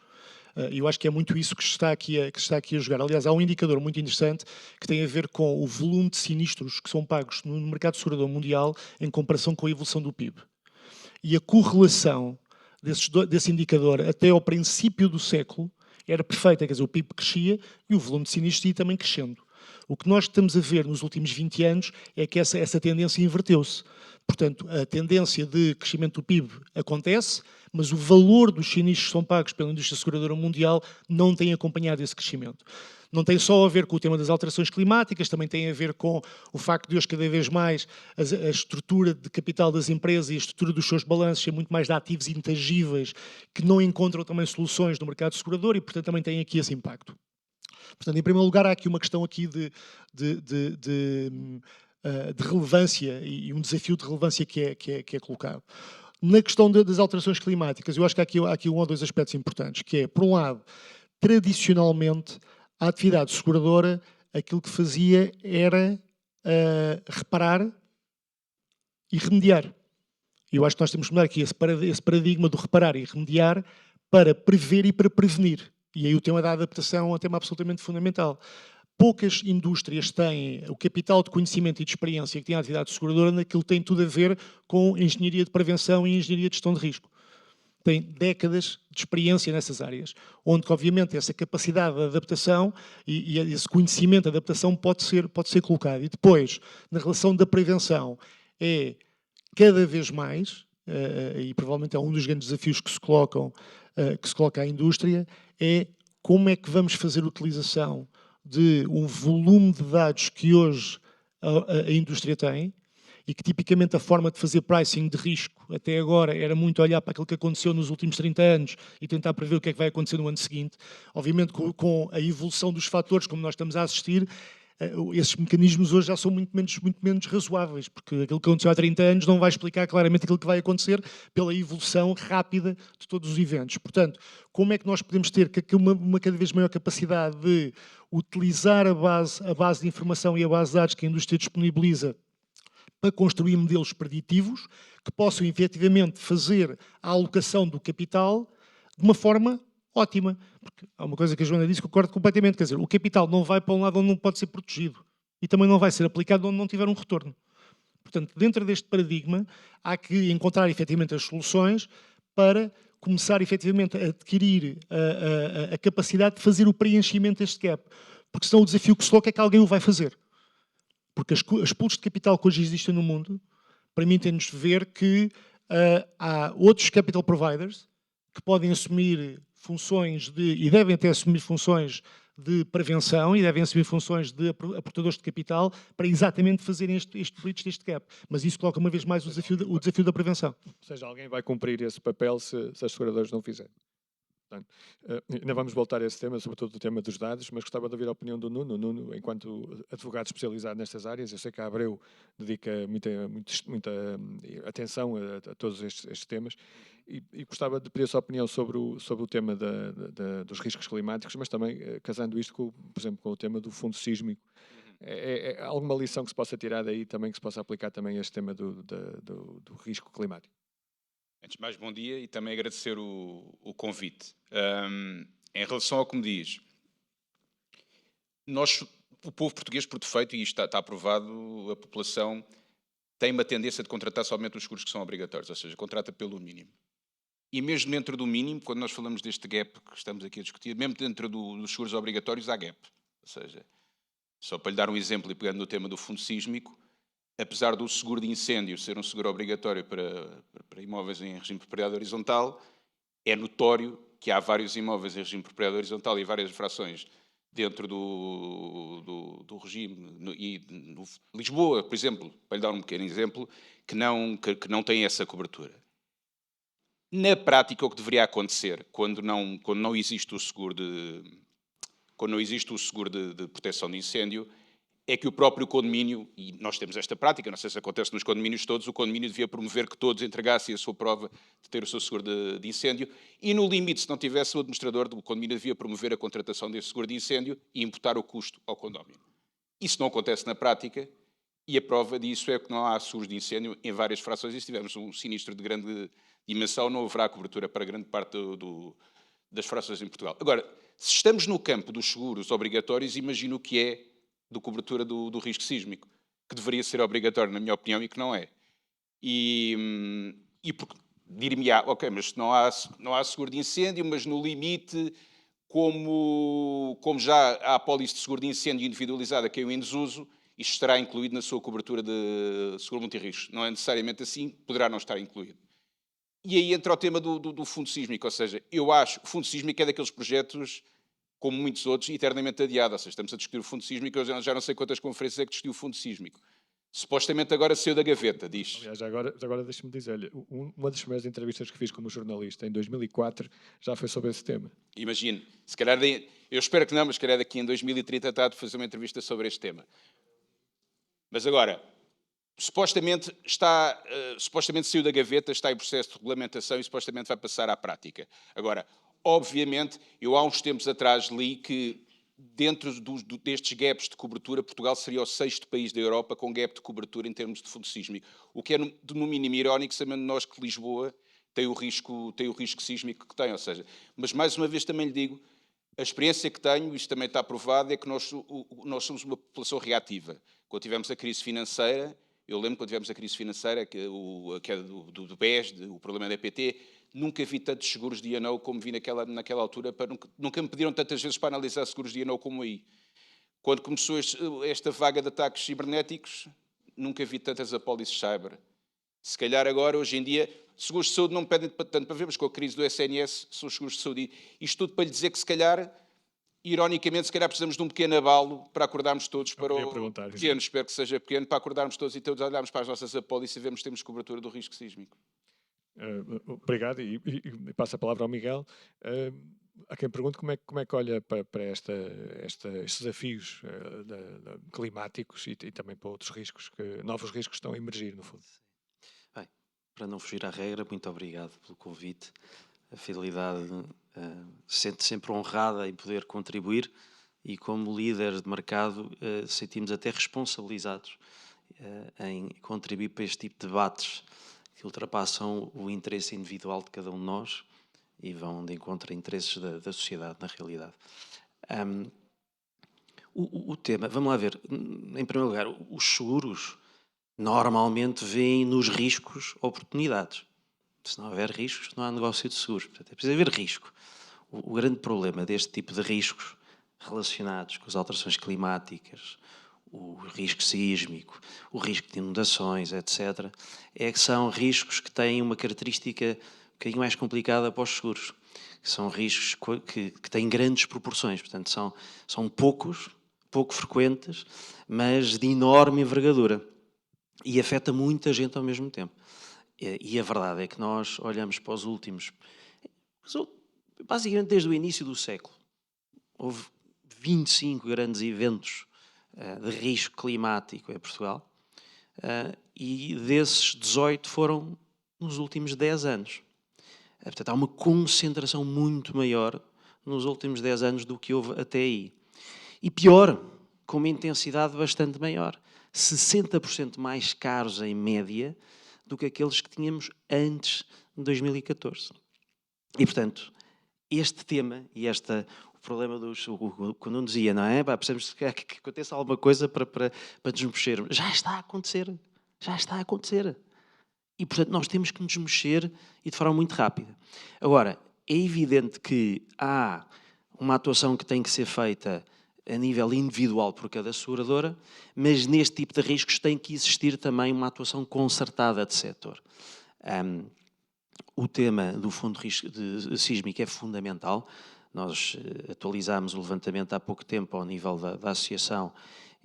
Eu acho que é muito isso que está aqui a jogar. Aliás, há um indicador muito interessante que tem a ver com o volume de sinistros que são pagos no mercado segurador mundial em comparação com a evolução do PIB. E a correlação desse indicador até ao princípio do século era perfeita, quer dizer, o PIB crescia e o volume de sinistros ia também crescendo. O que nós estamos a ver nos últimos 20 anos é que essa tendência inverteu-se. Portanto, a tendência de crescimento do PIB acontece, mas o valor dos sinistros que são pagos pela indústria seguradora mundial não tem acompanhado esse crescimento. Não tem só a ver com o tema das alterações climáticas, também tem a ver com o facto de hoje, cada vez mais, a estrutura de capital das empresas e a estrutura dos seus balanços ser muito mais de ativos intangíveis que não encontram também soluções no mercado segurador e, portanto, também tem aqui esse impacto. Portanto, em primeiro lugar, há aqui uma questão aqui de relevância e um desafio de relevância que é colocado. Na questão das alterações climáticas, eu acho que há aqui um ou dois aspectos importantes, que é, por um lado, tradicionalmente, a atividade seguradora, aquilo que fazia era reparar e remediar. Eu acho que nós temos que mudar aqui esse paradigma do reparar e remediar para prever e para prevenir. E aí o tema da adaptação é um tema absolutamente fundamental. Poucas indústrias têm o capital de conhecimento e de experiência que tem a atividade seguradora naquilo que tem tudo a ver com engenharia de prevenção e engenharia de gestão de risco. Tem décadas de experiência nessas áreas, onde, obviamente, essa capacidade de adaptação e esse conhecimento de adaptação pode ser colocado. E depois, na relação da prevenção, é cada vez mais, e provavelmente é um dos grandes desafios que se coloca à indústria, é como é que vamos fazer utilização de um volume de dados que hoje a indústria tem, e que tipicamente a forma de fazer pricing de risco até agora era muito olhar para aquilo que aconteceu nos últimos 30 anos e tentar prever o que é que vai acontecer no ano seguinte. Obviamente, com a evolução dos fatores, como nós estamos a assistir, esses mecanismos hoje já são muito menos razoáveis, porque aquilo que aconteceu há 30 anos não vai explicar claramente aquilo que vai acontecer pela evolução rápida de todos os eventos. Portanto, como é que nós podemos ter uma cada vez maior capacidade de utilizar a base de informação e a base de dados que a indústria disponibiliza para construir modelos preditivos que possam efetivamente fazer a alocação do capital de uma forma ótima. Porque há uma coisa que a Joana disse que concordo completamente, quer dizer, o capital não vai para um lado onde não pode ser protegido e também não vai ser aplicado onde não tiver um retorno. Portanto, dentro deste paradigma, há que encontrar efetivamente as soluções para começar efetivamente a adquirir a capacidade de fazer o preenchimento deste gap. Porque senão o desafio que se coloca é que alguém o vai fazer. Porque as pools de capital que hoje existem no mundo permitem-nos ver que há outros capital providers que podem assumir funções e devem até assumir funções de prevenção e devem assumir funções de aportadores de capital para exatamente fazerem este bridge deste gap. Mas isso coloca uma vez mais o desafio da prevenção. Ou seja, alguém vai cumprir esse papel se as seguradoras não fizerem. Portanto, ainda vamos voltar a esse tema, sobretudo o tema dos dados, mas gostava de ouvir a opinião do Nuno. Nuno, enquanto advogado especializado nestas áreas, eu sei que a Abreu dedica muita atenção a todos estes temas e gostava de pedir a sua opinião sobre o tema dos riscos climáticos, mas também casando isto, por exemplo, com o tema do fundo sísmico. Há alguma lição que se possa tirar daí também, que se possa aplicar também a este tema do risco climático? Antes de mais, bom dia e também agradecer o convite. Em relação ao que me diz, o povo português, por defeito, e isto está aprovado, a população tem uma tendência de contratar somente os seguros que são obrigatórios, ou seja, contrata pelo mínimo. E mesmo dentro do mínimo, quando nós falamos deste gap que estamos aqui a discutir, mesmo dentro dos seguros obrigatórios há gap. Ou seja, só para lhe dar um exemplo e pegando no tema do fundo sísmico, apesar do seguro de incêndio ser um seguro obrigatório para imóveis em regime de propriedade horizontal, é notório que há vários imóveis em regime de propriedade horizontal e várias frações dentro do regime. E Lisboa, por exemplo, para lhe dar um pequeno exemplo, que não tem essa cobertura. Na prática, o que deveria acontecer, quando não existe o seguro quando não existe o seguro de proteção de incêndio, é que o próprio condomínio, e nós temos esta prática, não sei se acontece nos condomínios todos, o condomínio devia promover que todos entregassem a sua prova de ter o seu seguro de incêndio e, no limite, se não tivesse, o administrador do condomínio devia promover a contratação desse seguro de incêndio e imputar o custo ao condomínio. Isso não acontece na prática e a prova disso é que não há seguros de incêndio em várias frações e se tivermos um sinistro de grande dimensão, não haverá cobertura para grande parte das frações em Portugal. Agora, se estamos no campo dos seguros obrigatórios, imagino o que é de cobertura do risco sísmico, que deveria ser obrigatório, na minha opinião, e que não é. E dir-me-á, ok, mas não há seguro de incêndio, mas no limite, como já há apólice de seguro de incêndio individualizada que caiu em desuso, isto estará incluído na sua cobertura de seguro multirrisco. Não é necessariamente assim, poderá não estar incluído. E aí entra o tema do fundo sísmico, ou seja, eu acho que o fundo sísmico é daqueles projetos, como muitos outros, eternamente adiado. Ou seja, estamos a discutir o fundo sísmico, eu já não sei quantas conferências é que discutiu o fundo sísmico. Supostamente agora saiu da gaveta, diz. Aliás, agora deixe-me dizer-lhe, uma das primeiras entrevistas que fiz como jornalista, em 2004, já foi sobre esse tema. Imagino, se calhar, eu espero que não, mas se calhar daqui em 2030 está a fazer uma entrevista sobre este tema. Mas agora, supostamente saiu da gaveta, está em processo de regulamentação e supostamente vai passar à prática. Agora, obviamente, eu há uns tempos atrás li que dentro destes gaps de cobertura, Portugal seria o 6º país da Europa com gap de cobertura em termos de fundo sísmico. O que é no mínimo irónico, sabendo nós que Lisboa tem o risco sísmico que tem. Ou seja, mas mais uma vez também lhe digo, a experiência que tenho, isto também está provado, é que nós somos uma população reativa. Quando tivemos a crise financeira, eu lembro quando tivemos a crise financeira, que é do BES, o problema da EPT, nunca vi tantos seguros de I&O como vi naquela altura, nunca me pediram tantas vezes para analisar seguros de I&O como aí. Quando começou esta vaga de ataques cibernéticos, nunca vi tantas apólices cyber. Se calhar agora, hoje em dia, seguros de saúde não me pedem tanto para ver, mas com a crise do SNS, são os seguros de saúde. Isto tudo para lhe dizer que se calhar, ironicamente, se calhar precisamos de um pequeno abalo para acordarmos todos para o pequeno, espero que seja pequeno, para acordarmos todos e todos olharmos para as nossas apólices e vermos que temos cobertura do risco sísmico. Obrigado e passo a palavra ao Miguel. A quem pergunto como é que olha para estes desafios climáticos e também para outros riscos, novos riscos que estão a emergir, no fundo. Bem, para não fugir à regra, muito obrigado pelo convite. A Fidelidade sente sempre honrada em poder contribuir e, como líder de mercado, sentimos até responsabilizados em contribuir para este tipo de debates que ultrapassam o interesse individual de cada um de nós e vão de encontro a interesses da sociedade, na realidade. O tema, vamos lá ver, em primeiro lugar, os seguros normalmente veem nos riscos oportunidades. Se não houver riscos, não há negócio de seguros. Portanto, é preciso haver risco. O grande problema deste tipo de riscos relacionados com as alterações climáticas, o risco sísmico, o risco de inundações, etc., é que são riscos que têm uma característica um bocadinho mais complicada para os seguros, que são riscos que têm grandes proporções, portanto são pouco frequentes, mas de enorme envergadura e afeta muita gente ao mesmo tempo. E a verdade é que nós olhamos para os últimos, basicamente desde o início do século, houve 25 grandes eventos de risco climático em Portugal, e desses 18 foram nos últimos 10 anos. Portanto, há uma concentração muito maior nos últimos 10 anos do que houve até aí. E pior, com uma intensidade bastante maior. 60% mais caros em média do que aqueles que tínhamos antes de 2014. E, portanto, este tema e o problema quando um dizia, não é? Precisamos que aconteça alguma coisa para nos mexermos. Já está a acontecer. Já está a acontecer. E, portanto, nós temos que nos mexer e de forma muito rápida. Agora, é evidente que há uma atuação que tem que ser feita a nível individual por cada seguradora, mas neste tipo de riscos tem que existir também uma atuação concertada de setor. O tema do fundo de risco sísmico é fundamental. Nós atualizámos o levantamento há pouco tempo ao nível da associação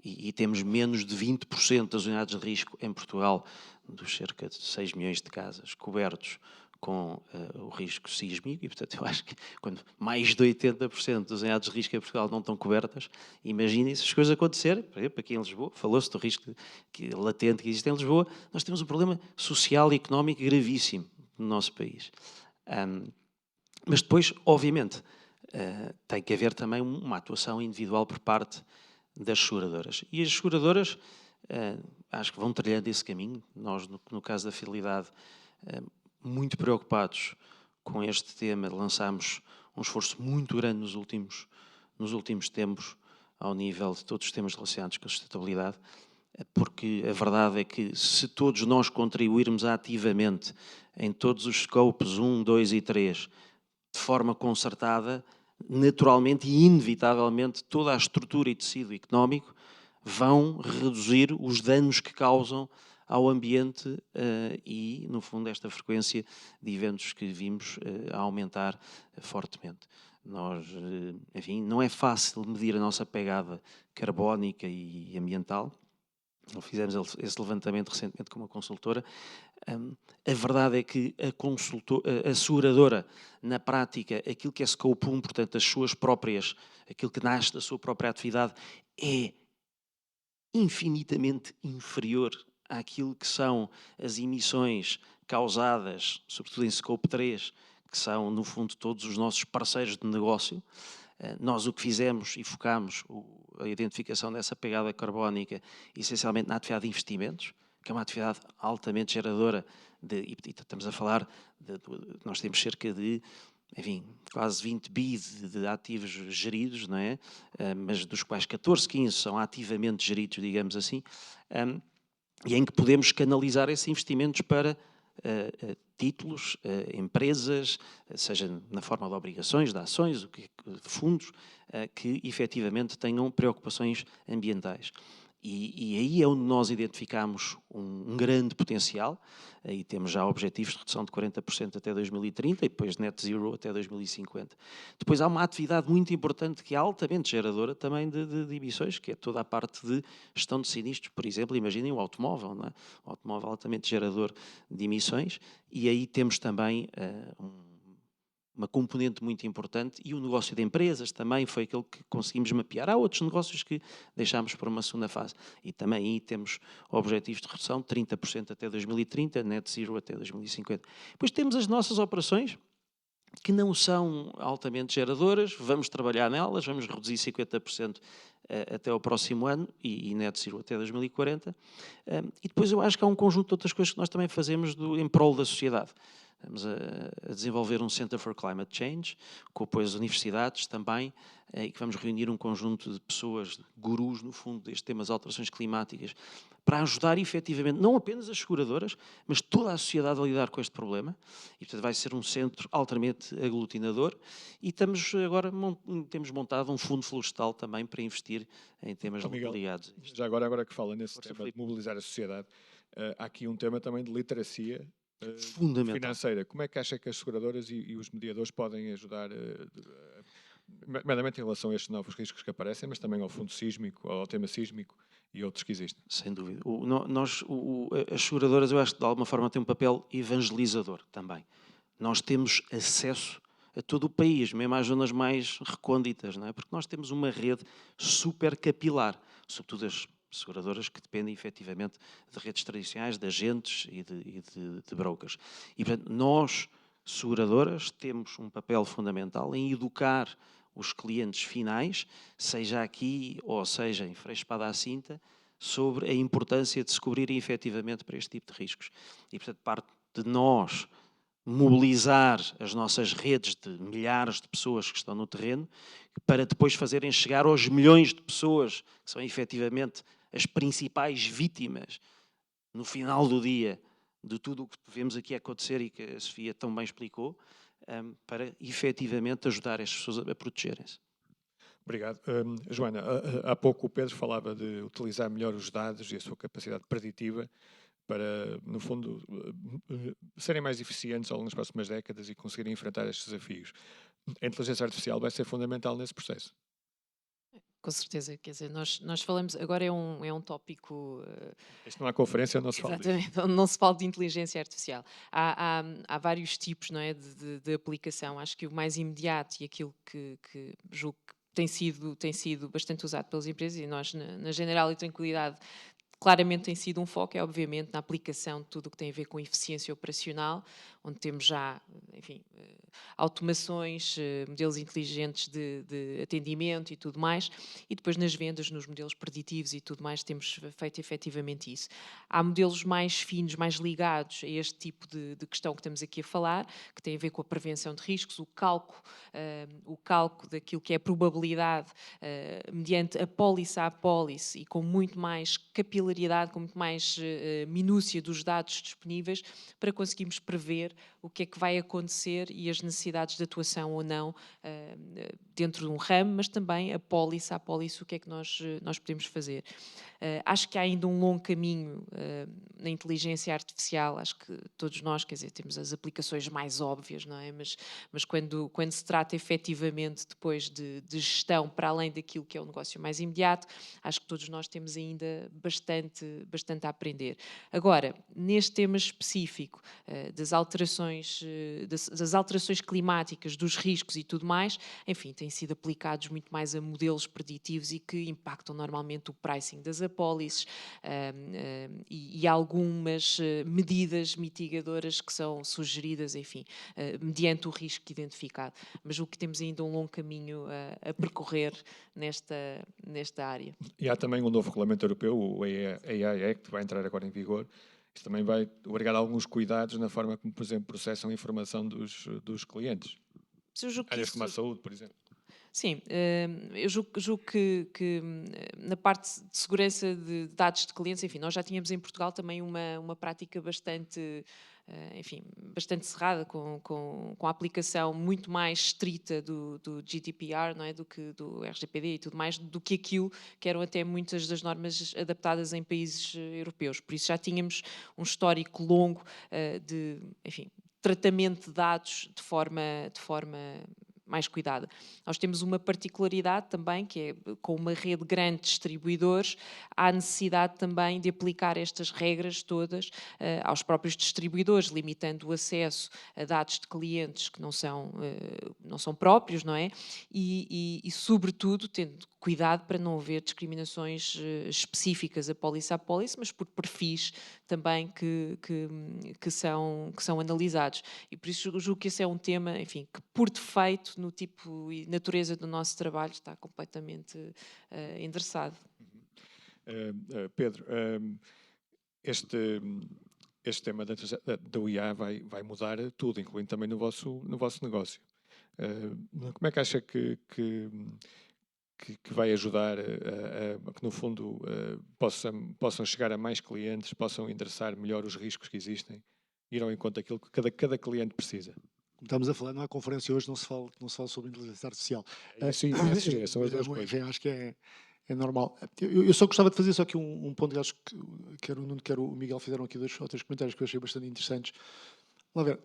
e temos menos de 20% das unidades de risco em Portugal, dos cerca de 6 milhões de casas, cobertos com o risco sísmico e, portanto, eu acho que quando mais de 80% dos unidades de risco em Portugal não estão cobertas, imaginem se as coisas acontecerem. Por exemplo, aqui em Lisboa, falou-se do risco latente que existe em Lisboa, nós temos um problema social e económico gravíssimo no nosso país. Mas depois, obviamente, tem que haver também uma atuação individual por parte das seguradoras. E as seguradoras acho que vão trilhando esse caminho. Nós, no caso da Fidelidade, muito preocupados com este tema, lançámos um esforço muito grande nos últimos tempos ao nível de todos os temas relacionados com a sustentabilidade, porque a verdade é que se todos nós contribuirmos ativamente em todos os scopes 1, 2 e 3, de forma concertada, naturalmente e inevitavelmente toda a estrutura e tecido económico vão reduzir os danos que causam ao ambiente e, no fundo, esta frequência de eventos que vimos a aumentar fortemente. Nós, enfim, não é fácil medir a nossa pegada carbónica e ambiental. Nós fizemos esse levantamento recentemente com uma consultora. A verdade é que a seguradora, na prática, aquilo que é Scope 1, portanto, as suas próprias, aquilo que nasce da sua própria atividade, é infinitamente inferior àquilo que são as emissões causadas, sobretudo em Scope 3, que são, no fundo, todos os nossos parceiros de negócio. Nós o que fizemos e focámos a identificação dessa pegada carbónica essencialmente na atividade de investimentos, que é uma atividade altamente geradora, e estamos a falar, nós temos cerca de, enfim, quase 20 bi de ativos geridos, não é? Mas dos quais 14, 15 são ativamente geridos, digamos assim, e em que podemos canalizar esses investimentos para títulos, empresas, seja na forma de obrigações, de ações, de fundos, que efetivamente tenham preocupações ambientais. E aí é onde nós identificamos um grande potencial, aí temos já objetivos de redução de 40% até 2030 e depois net zero até 2050. Depois há uma atividade muito importante que é altamente geradora também de emissões, que é toda a parte de gestão de sinistros. Por exemplo, imaginem o automóvel, não é? O automóvel altamente gerador de emissões, e aí temos também uma componente muito importante, e o negócio de empresas também foi aquele que conseguimos mapear. Há outros negócios que deixámos para uma segunda fase, e também aí temos objetivos de redução de 30% até 2030, net zero até 2050. Depois temos as nossas operações, que não são altamente geradoras, vamos trabalhar nelas, vamos reduzir 50% até ao próximo ano e net zero até 2040. E depois eu acho que há um conjunto de outras coisas que nós também fazemos em prol da sociedade. Estamos a desenvolver um Center for Climate Change, com apoio às universidades também, e que vamos reunir um conjunto de pessoas, gurus, no fundo, deste tema das alterações climáticas, para ajudar efetivamente, não apenas as seguradoras, mas toda a sociedade a lidar com este problema. E, portanto, vai ser um centro altamente aglutinador. E agora temos montado um fundo florestal também para investir em temas ligados a isto. Já agora que fala nesse tema de mobilizar a sociedade, há aqui um tema também de literacia financeira. Como é que acha que as seguradoras e os mediadores podem ajudar, meramente em relação a estes novos riscos que aparecem, mas também ao fundo sísmico, ao tema sísmico e outros que existem? Sem dúvida. As seguradoras, eu acho que de alguma forma têm um papel evangelizador também. Nós temos acesso a todo o país, mesmo às zonas mais recônditas, não é? Porque nós temos uma rede super capilar, sobretudo as seguradoras que dependem efetivamente de redes tradicionais, de agentes e de brokers. E, portanto, nós, seguradoras, temos um papel fundamental em educar os clientes finais, seja aqui ou seja em Freixo Espada à Cinta, sobre a importância de se cobrirem efetivamente para este tipo de riscos. E, portanto, parte de nós mobilizar as nossas redes de milhares de pessoas que estão no terreno, para depois fazerem chegar aos milhões de pessoas que são efetivamente as principais vítimas, no final do dia, de tudo o que vemos aqui acontecer e que a Sofia tão bem explicou, para efetivamente ajudar as pessoas a protegerem-se. Obrigado. Joana, há pouco o Pedro falava de utilizar melhor os dados e a sua capacidade preditiva para, no fundo, serem mais eficientes ao longo das próximas décadas e conseguirem enfrentar estes desafios. A inteligência artificial vai ser fundamental nesse processo. com certeza. Quer dizer, nós falamos, agora é um tópico. Isto não há conferência, não se fala disso. Exatamente, onde não se fala de inteligência artificial. Há vários tipos, não é, de aplicação. Acho que o mais imediato e aquilo que julgo que tem sido bastante usado pelas empresas, e nós na General e Tranquilidade claramente tem sido um foco, é obviamente na aplicação de tudo o que tem a ver com eficiência operacional, onde temos já, enfim, automações, modelos inteligentes de atendimento e tudo mais, e depois nas vendas, nos modelos preditivos e tudo mais, temos feito efetivamente isso. Há modelos mais finos, mais ligados a este tipo de questão que estamos aqui a falar, que tem a ver com a prevenção de riscos, o cálculo daquilo que é a probabilidade mediante apólice a apólice e com muito mais capilaridade, com muito mais minúcia dos dados disponíveis para conseguirmos prever o que é que vai acontecer e as necessidades de atuação ou não dentro de um ramo, mas também apólice a apólice, o que é que nós podemos fazer. Acho que há ainda um longo caminho na inteligência artificial, acho que todos nós, quer dizer, temos as aplicações mais óbvias, não é? Mas quando se trata efetivamente depois de gestão para além daquilo que é o negócio mais imediato, acho que todos nós temos ainda bastante a aprender. Agora, neste tema específico das alterações climáticas, dos riscos e tudo mais, enfim, têm sido aplicados muito mais a modelos preditivos e que impactam normalmente o pricing das apólices e algumas medidas mitigadoras que são sugeridas, enfim, mediante o risco identificado. Mas o que temos ainda um longo caminho a percorrer nesta área. E há também um novo regulamento europeu, o AI Act, que vai entrar agora em vigor. Isto também vai obrigar a alguns cuidados na forma como, por exemplo, processam a informação dos clientes. Áreas como a saúde, por exemplo. Sim, eu julgo que na parte de segurança de dados de clientes, enfim, nós já tínhamos em Portugal também uma prática bastante cerrada, com a aplicação muito mais estrita do GDPR, não é, do que do RGPD e tudo mais, do que aquilo que eram até muitas das normas adaptadas em países europeus. Por isso já tínhamos um histórico longo de, enfim, tratamento de dados de forma mais cuidada. Nós temos uma particularidade também, que é com uma rede grande de distribuidores, há necessidade também de aplicar estas regras todas aos próprios distribuidores, limitando o acesso a dados de clientes que não são próprios, não é? E sobretudo, tendo cuidado para não haver discriminações específicas apólice a apólice, mas por perfis também que são analisados. E por isso eu julgo que esse é um tema, enfim, que por defeito, no tipo e natureza do nosso trabalho, está completamente endereçado. Pedro, este tema do IA vai mudar tudo, incluindo também no vosso negócio. Como é que acha que vai ajudar a que, no fundo, possam chegar a mais clientes, possam endereçar melhor os riscos que existem, ir ao encontro daquilo que cada cliente precisa? Como estamos a falar, numa conferência hoje não se fala sobre inteligência artificial. Sim, são as duas coisas. Acho que é normal. Eu só gostava de fazer só aqui um ponto que acho que quer o Nuno, quer o Miguel fizeram aqui dois ou três comentários que eu achei bastante interessantes. Vamos ver,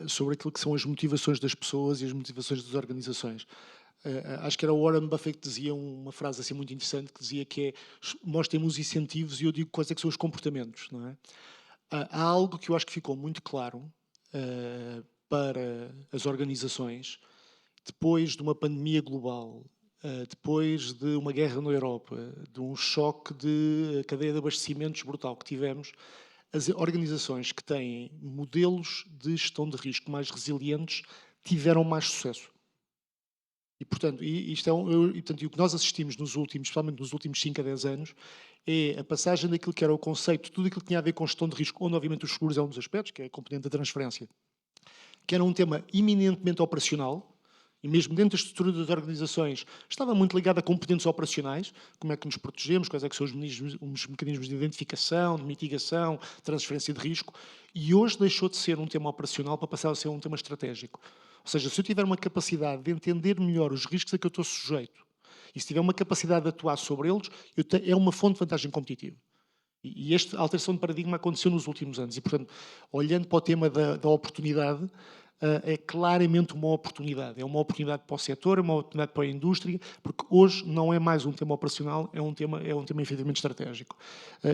sobre aquilo que são as motivações das pessoas e as motivações das organizações. Acho que era o Warren Buffett que dizia uma frase assim muito interessante, que dizia que é: mostrem-me os incentivos e eu digo quais é que são os comportamentos, não é? Há algo que eu acho que ficou muito claro para as organizações depois de uma pandemia global, depois de uma guerra na Europa, de um choque de cadeia de abastecimentos brutal que tivemos. As organizações que têm modelos de gestão de risco mais resilientes tiveram mais sucesso. E, portanto, o que nós assistimos especialmente nos últimos 5 a 10 anos, é a passagem daquilo que era o conceito, tudo aquilo que tinha a ver com gestão de risco, onde obviamente os seguros é um dos aspectos, que é a componente da transferência, que era um tema eminentemente operacional, e mesmo dentro da estrutura das organizações estava muito ligado a componentes operacionais, como é que nos protegemos, quais é que são os mecanismos de identificação, de mitigação, transferência de risco, e hoje deixou de ser um tema operacional para passar a ser um tema estratégico. Ou seja, se eu tiver uma capacidade de entender melhor os riscos a que eu estou sujeito, e se tiver uma capacidade de atuar sobre eles, é uma fonte de vantagem competitiva. E esta alteração de paradigma aconteceu nos últimos anos. E, portanto, olhando para o tema da oportunidade, é claramente uma oportunidade. É uma oportunidade para o setor, é uma oportunidade para a indústria, porque hoje não é mais um tema operacional, é um tema efetivamente estratégico.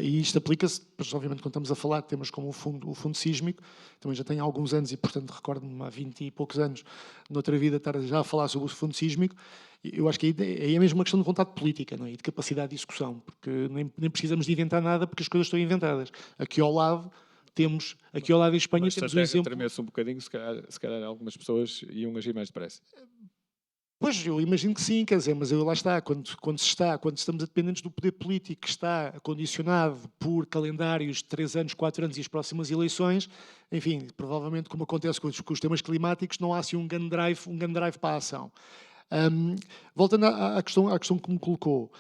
E isto aplica-se, pois, obviamente, quando estamos a falar de temas como o fundo sísmico, também já tem alguns anos e, portanto, recordo-me há 20 e poucos anos, noutra vida, estar já a falar sobre o fundo sísmico. Eu acho que aí é mesmo uma questão de vontade política, não é? E de capacidade de execução, porque nem precisamos de inventar nada, porque as coisas estão inventadas. Aqui ao lado em Espanha, Mas se a temos um terra exemplo. tremesse um bocadinho, se calhar algumas pessoas iam agir mais depressa. Pois, eu imagino que sim, quer dizer, mas lá está, quando estamos dependentes do poder político que está condicionado por calendários de 3 anos, 4 anos e as próximas eleições, enfim, provavelmente, como acontece com os temas climáticos, não há assim um gun drive para a ação. Voltando à questão que me colocou,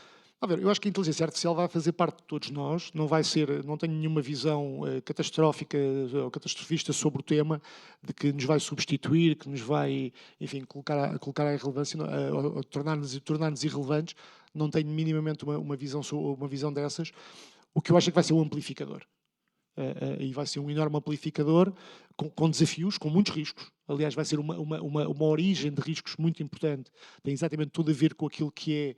a ver, eu acho que a inteligência artificial vai fazer parte de todos nós, não tenho nenhuma visão catastrófica ou catastrofista sobre o tema, de que nos vai substituir, que nos vai, enfim, colocar à irrelevância, ou tornar-nos irrelevantes. Não tenho minimamente uma visão dessas. O que eu acho é que vai ser um amplificador. E vai ser um enorme amplificador com desafios, com muitos riscos. Aliás, vai ser uma origem de riscos muito importante. Tem exatamente tudo a ver com aquilo que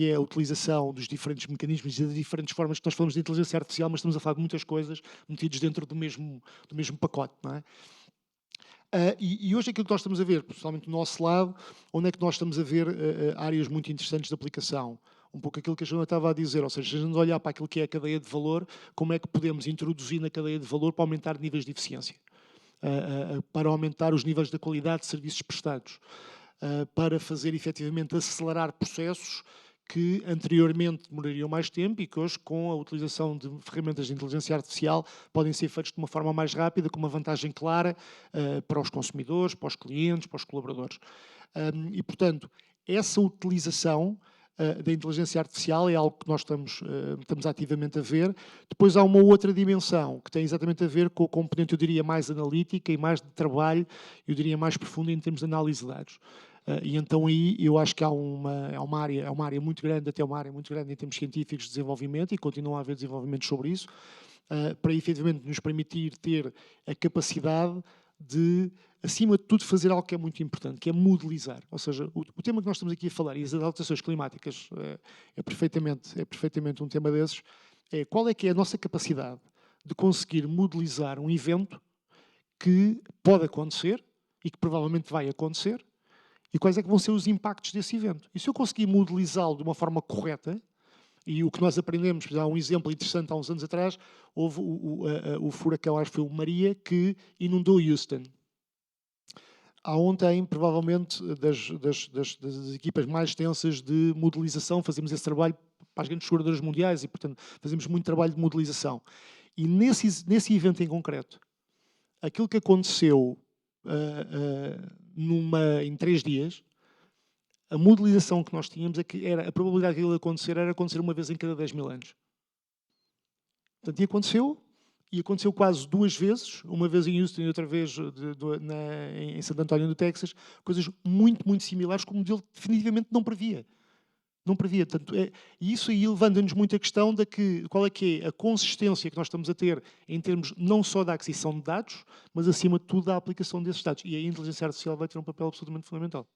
é a utilização dos diferentes mecanismos e das diferentes formas que nós falamos de inteligência artificial, mas estamos a falar de muitas coisas metidas dentro do mesmo pacote, não é? E hoje aquilo que nós estamos a ver, principalmente do nosso lado, onde é que nós estamos a ver áreas muito interessantes de aplicação? Um pouco aquilo que a Joana estava a dizer, ou seja, se a gente olhar para aquilo que é a cadeia de valor, como é que podemos introduzir na cadeia de valor para aumentar níveis de eficiência, para aumentar os níveis da qualidade de serviços prestados, para fazer efetivamente acelerar processos que anteriormente demorariam mais tempo e que hoje, com a utilização de ferramentas de inteligência artificial, podem ser feitos de uma forma mais rápida, com uma vantagem clara para os consumidores, para os clientes, para os colaboradores. E, portanto, essa utilização da inteligência artificial é algo que nós estamos ativamente a ver. Depois há uma outra dimensão que tem exatamente a ver com a componente, eu diria, mais analítica e mais de trabalho, eu diria mais profunda em termos de análise de dados. E então aí eu acho que é uma área muito grande, até uma área muito grande em termos científicos de desenvolvimento, e continua a haver desenvolvimento sobre isso, para efetivamente nos permitir ter a capacidade de, acima de tudo, fazer algo que é muito importante, que é modelizar. Ou seja, o tema que nós estamos aqui a falar, e as alterações climáticas, é perfeitamente um tema desses, é qual é que é a nossa capacidade de conseguir modelizar um evento que pode acontecer e que provavelmente vai acontecer, e quais é que vão ser os impactos desse evento. E se eu conseguir modelizá-lo de uma forma correta, e o que nós aprendemos, há um exemplo interessante há uns anos atrás, houve o furacão, acho que foi o Maria, que inundou Houston. Há ontem, provavelmente, das equipas mais extensas de modelização, fazemos esse trabalho para as grandes seguradoras mundiais e, portanto, fazemos muito trabalho de modelização. E nesse evento em concreto, aquilo que aconteceu em 3 dias, a modelização que nós tínhamos é que a probabilidade de aquilo acontecer era acontecer uma vez em cada 10.000 anos. Portanto, e aconteceu quase 2 vezes, uma vez em Houston e outra vez em Santo António do Texas, coisas muito, muito similares que o modelo definitivamente não previa. Não previa. Portanto, e isso aí levanta-nos muito a questão de qual é que é a consistência que nós estamos a ter em termos não só da aquisição de dados, mas acima de tudo da aplicação desses dados. E a inteligência artificial vai ter um papel absolutamente fundamental.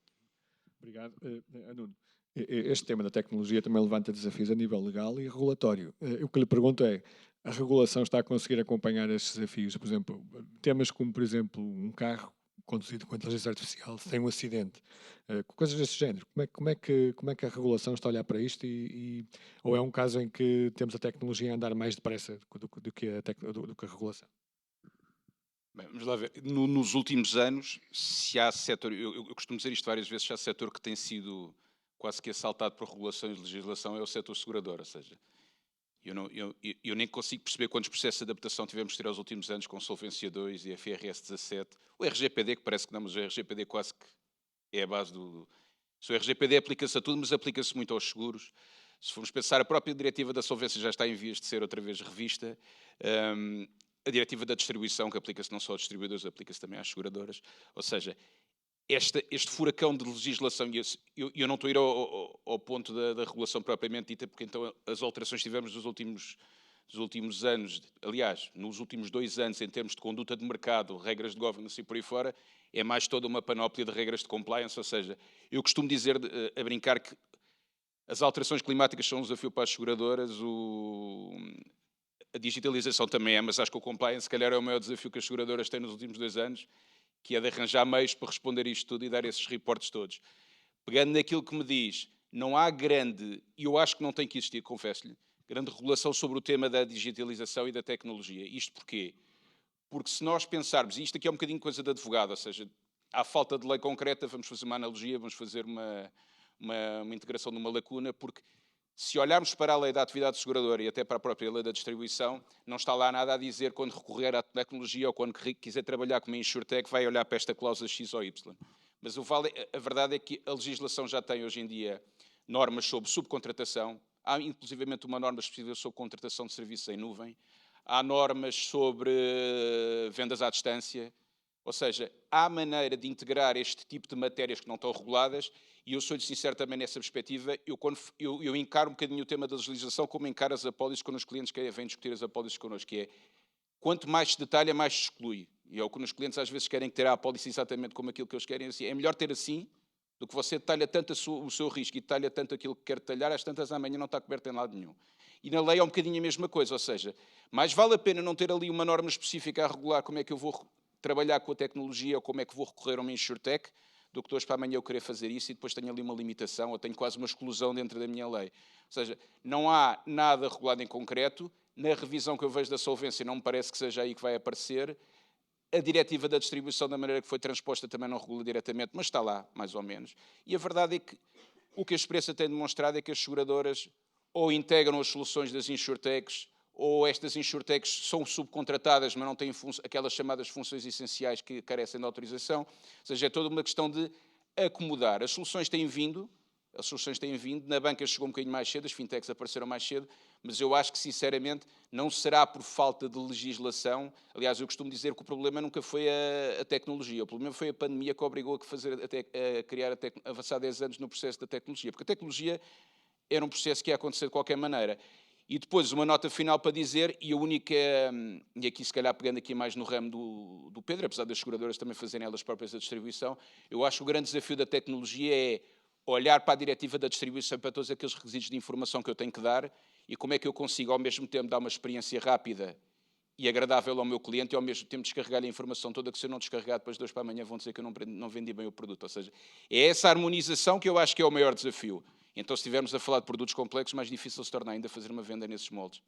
Obrigado. Nuno, este tema da tecnologia também levanta desafios a nível legal e regulatório. O que lhe pergunto é, a regulação está a conseguir acompanhar estes desafios? Por exemplo, temas como, por exemplo, um carro conduzido com inteligência artificial sem um acidente, coisas desse género. Como é que a regulação está a olhar para isto? Ou é um caso em que temos a tecnologia a andar mais depressa do que a regulação? Bem, vamos lá ver. Nos últimos anos, se há setor, eu costumo dizer isto várias vezes, se há setor que tem sido quase que assaltado por regulações de legislação, é o setor segurador. Ou seja, eu nem consigo perceber quantos processos de adaptação tivemos de ter aos últimos anos com Solvência 2 e FRS 17, o RGPD, que parece que não, mas o RGPD quase que é a base do... Se o RGPD aplica-se a tudo, mas aplica-se muito aos seguros. Se formos pensar, a própria diretiva da solvência já está em vias de ser outra vez revista. A diretiva da distribuição, que aplica-se não só aos distribuidores, aplica-se também às seguradoras. Ou seja, este furacão de legislação, e eu não estou a ir ao ponto da regulação propriamente dita, porque então as alterações que tivemos dos últimos anos, aliás, nos últimos 2 anos, em termos de conduta de mercado, regras de governance e por aí fora, é mais toda uma panóplia de regras de compliance, ou seja, eu costumo dizer, a brincar, que as alterações climáticas são um desafio para as seguradoras, a digitalização também é, mas acho que o compliance, se calhar, é o maior desafio que as seguradoras têm nos últimos 2 anos, que é de arranjar meios para responder a isto tudo e dar esses reportes todos. Pegando naquilo que me diz, não há grande, e eu acho que não tem que existir, confesso-lhe, grande regulação sobre o tema da digitalização e da tecnologia. Isto porquê? Porque se nós pensarmos, e isto aqui é um bocadinho coisa de advogado, ou seja, há falta de lei concreta, vamos fazer uma analogia, vamos fazer uma integração de uma lacuna, porque se olharmos para a lei da atividade seguradora e até para a própria lei da distribuição, não está lá nada a dizer quando recorrer à tecnologia ou quando quiser trabalhar como insurtech, vai olhar para esta cláusula X ou Y. Mas a verdade é que a legislação já tem hoje em dia normas sobre subcontratação, há inclusivamente uma norma específica sobre contratação de serviços em nuvem, há normas sobre vendas à distância, ou seja, há maneira de integrar este tipo de matérias que não estão reguladas, e eu sou-lhe sincero também nessa perspectiva, eu encaro um bocadinho o tema da legislação como encaro as apólices quando os clientes vêm discutir as apólices connosco, que é, quanto mais se detalha, mais se exclui. E é o que os clientes às vezes querem ter a apólice exatamente como aquilo que eles querem. Assim, é melhor ter assim, do que você detalha tanto o seu risco e detalha tanto aquilo que quer detalhar, às tantas amanhã não está coberto em lado nenhum. E na lei é um bocadinho a mesma coisa, ou seja, mais vale a pena não ter ali uma norma específica a regular como é que eu vou trabalhar com a tecnologia ou como é que vou recorrer a uma insurtech, do que de hoje para amanhã eu querer fazer isso e depois tenho ali uma limitação ou tenho quase uma exclusão dentro da minha lei. Ou seja, não há nada regulado em concreto. Na revisão que eu vejo da solvência não me parece que seja aí que vai aparecer. A diretiva da distribuição, da maneira que foi transposta, também não regula diretamente, mas está lá, mais ou menos. E a verdade é que o que a experiência tem demonstrado é que as seguradoras ou integram as soluções das insurtechs, ou estas insurtechs são subcontratadas, mas não têm aquelas chamadas funções essenciais que carecem de autorização. Ou seja, é toda uma questão de acomodar. As soluções têm vindo, na banca chegou um bocadinho mais cedo, as fintechs apareceram mais cedo, mas eu acho que, sinceramente, não será por falta de legislação. Aliás, eu costumo dizer que o problema nunca foi a tecnologia, o problema foi a pandemia que obrigou a avançar 10 anos no processo da tecnologia, porque a tecnologia era um processo que ia acontecer de qualquer maneira. E depois uma nota final para dizer, e a única, e aqui se calhar pegando aqui mais no ramo do Pedro, apesar das seguradoras também fazerem elas próprias a distribuição, eu acho que o grande desafio da tecnologia é olhar para a diretiva da distribuição, para todos aqueles requisitos de informação que eu tenho que dar e como é que eu consigo ao mesmo tempo dar uma experiência rápida e agradável ao meu cliente e ao mesmo tempo descarregar a informação toda, que se eu não descarregar depois de hoje para amanhã vão dizer que eu não vendi bem o produto. Ou seja, é essa harmonização que eu acho que é o maior desafio. Então, se estivermos a falar de produtos complexos, mais difícil se torna ainda fazer uma venda nesses moldes.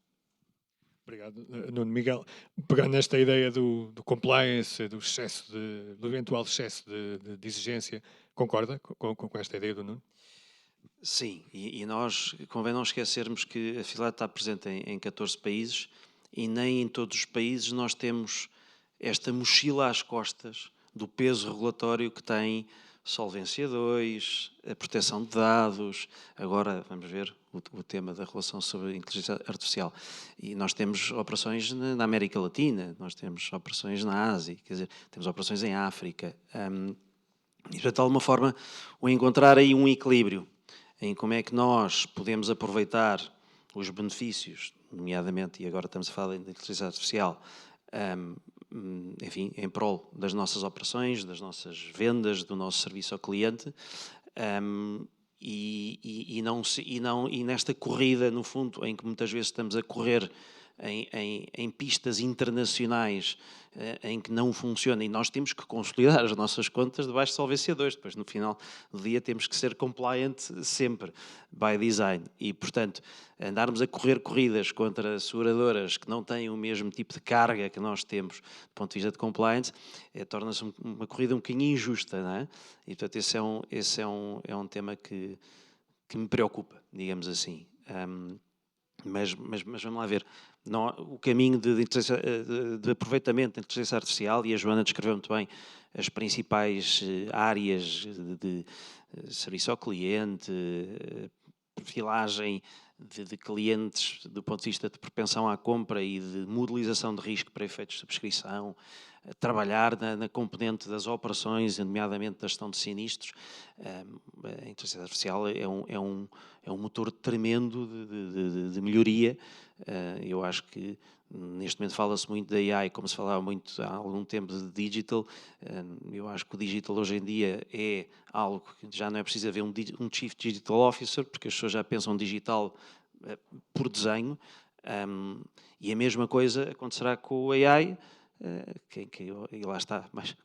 Obrigado, Nuno. Miguel, pegando nesta ideia do compliance, do eventual excesso de exigência, concorda com esta ideia do Nuno? Sim, e nós, convém não esquecermos que a Filat está presente em 14 países e nem em todos os países nós temos esta mochila às costas do peso regulatório que tem Solvência 2, a proteção de dados, agora vamos ver o tema da relação sobre a inteligência artificial. E nós temos operações na América Latina, nós temos operações na Ásia, quer dizer, temos operações em África. E, portanto, de alguma forma, o encontrar aí um equilíbrio em como é que nós podemos aproveitar os benefícios, nomeadamente, e agora estamos a falar da inteligência artificial, enfim, em prol das nossas operações, das nossas vendas, do nosso serviço ao cliente, e nesta corrida, no fundo, em que muitas vezes estamos a correr em pistas internacionais em que não funciona e nós temos que consolidar as nossas contas debaixo de Solvência 2. Depois, no final do dia, temos que ser compliant sempre, by design. E, portanto, andarmos a correr corridas contra seguradoras que não têm o mesmo tipo de carga que nós temos do ponto de vista de compliance, torna-se uma corrida um bocadinho injusta, não é? E, portanto, esse é um tema que me preocupa, digamos assim. Mas vamos lá ver, não, o caminho de aproveitamento da inteligência artificial, e a Joana descreveu muito bem as principais áreas de serviço ao cliente, perfilagem de clientes do ponto de vista de propensão à compra e de modelização de risco para efeitos de subscrição, trabalhar na componente das operações, nomeadamente da gestão de sinistros. A inteligência artificial é um motor tremendo de melhoria. Eu acho que neste momento fala-se muito da AI, como se falava muito há algum tempo de digital. Eu acho que o digital hoje em dia é algo que já não é preciso haver um Chief Digital Officer, porque as pessoas já pensam digital por desenho. E a mesma coisa acontecerá com o AI, e lá está, mas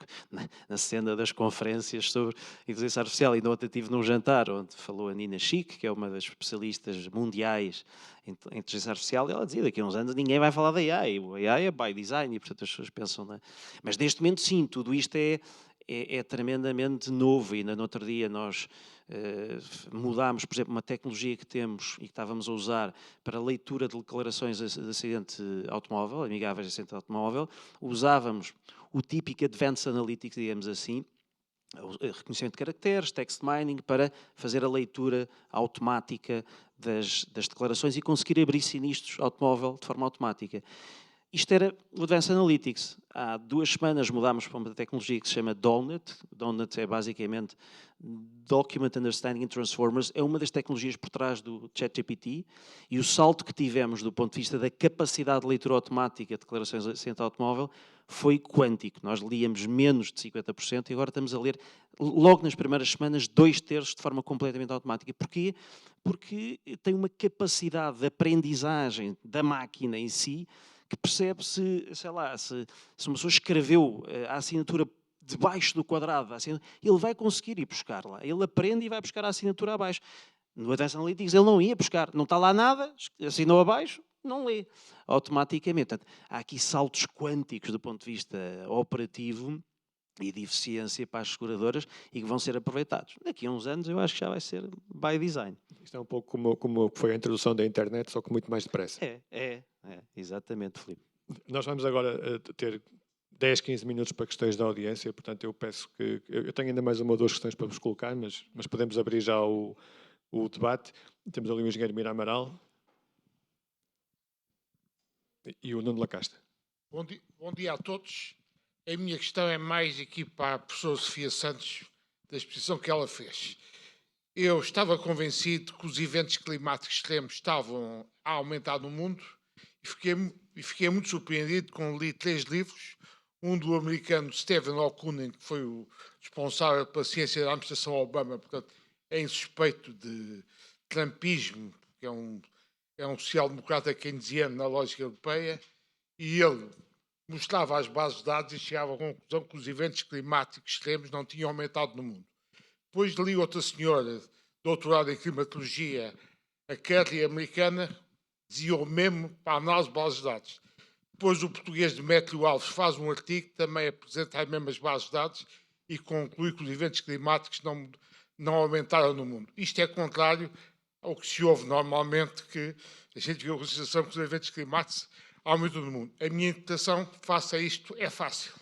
na cena das conferências sobre inteligência artificial. Ainda ontem estive num jantar onde falou a Nina Chic, que é uma das especialistas mundiais em inteligência artificial, e ela dizia, daqui a uns anos ninguém vai falar da AI, o AI é by design, e portanto as pessoas pensam... Mas neste momento sim, tudo isto é tremendamente novo, e ainda no outro dia nós mudámos, por exemplo, uma tecnologia que temos e que estávamos a usar para leitura de declarações de acidente automóvel, amigáveis de acidente automóvel. Usávamos o típico Advanced Analytics, digamos assim, reconhecimento de caracteres, text mining, para fazer a leitura automática das declarações e conseguir abrir sinistros automóvel de forma automática. Isto era o Advanced Analytics. Há 2 semanas mudámos para uma tecnologia que se chama DONET. DONET é basicamente Document Understanding Transformers. É uma das tecnologias por trás do ChatGPT, e o salto que tivemos do ponto de vista da capacidade de leitura automática de declarações de acidente automóvel foi quântico. Nós líamos menos de 50% e agora estamos a ler, logo nas primeiras semanas, 2/3 de forma completamente automática. Porquê? Porque tem uma capacidade de aprendizagem da máquina em si, que percebe se uma pessoa escreveu a assinatura debaixo do quadrado, ele vai conseguir ir buscar lá. Ele aprende e vai buscar a assinatura abaixo. No Advanced Analytics ele não ia buscar, não está lá nada, assinou abaixo, não lê automaticamente. Portanto, há aqui saltos quânticos do ponto de vista operativo e de eficiência para as seguradoras e que vão ser aproveitados. Daqui a uns anos eu acho que já vai ser by design. Isto é um pouco como foi a introdução da internet, só que muito mais depressa. Exatamente, Filipe. Nós vamos agora ter 10, 15 minutos para questões da audiência, portanto eu peço que... Eu tenho ainda mais 1 ou 2 questões para vos colocar, mas podemos abrir já o debate. Temos ali o engenheiro Mira Amaral e o Nuno Lacasta. Bom dia a todos. A minha questão é mais aqui para a professora Sofia Santos, da exposição que ela fez. Eu estava convencido que os eventos climáticos extremos estavam a aumentar no mundo e fiquei muito surpreendido quando li 3 livros, um do americano Stephen Hawking, que foi o responsável pela ciência da administração Obama, portanto é insuspeito de trumpismo, que é um social-democrata keynesiano na lógica europeia, e ele mostrava as bases de dados e chegava à conclusão que os eventos climáticos extremos não tinham aumentado no mundo. Depois li outra senhora, doutorada em climatologia, a Kerry americana, dizia o mesmo para a análise de bases de dados. Depois o português Demétrio Alves faz um artigo que também apresenta as mesmas bases de dados e conclui que os eventos climáticos não aumentaram no mundo. Isto é contrário ao que se ouve normalmente, que a gente vê a consideração que os eventos climáticos aumentam no mundo. A minha interpretação face a isto é fácil.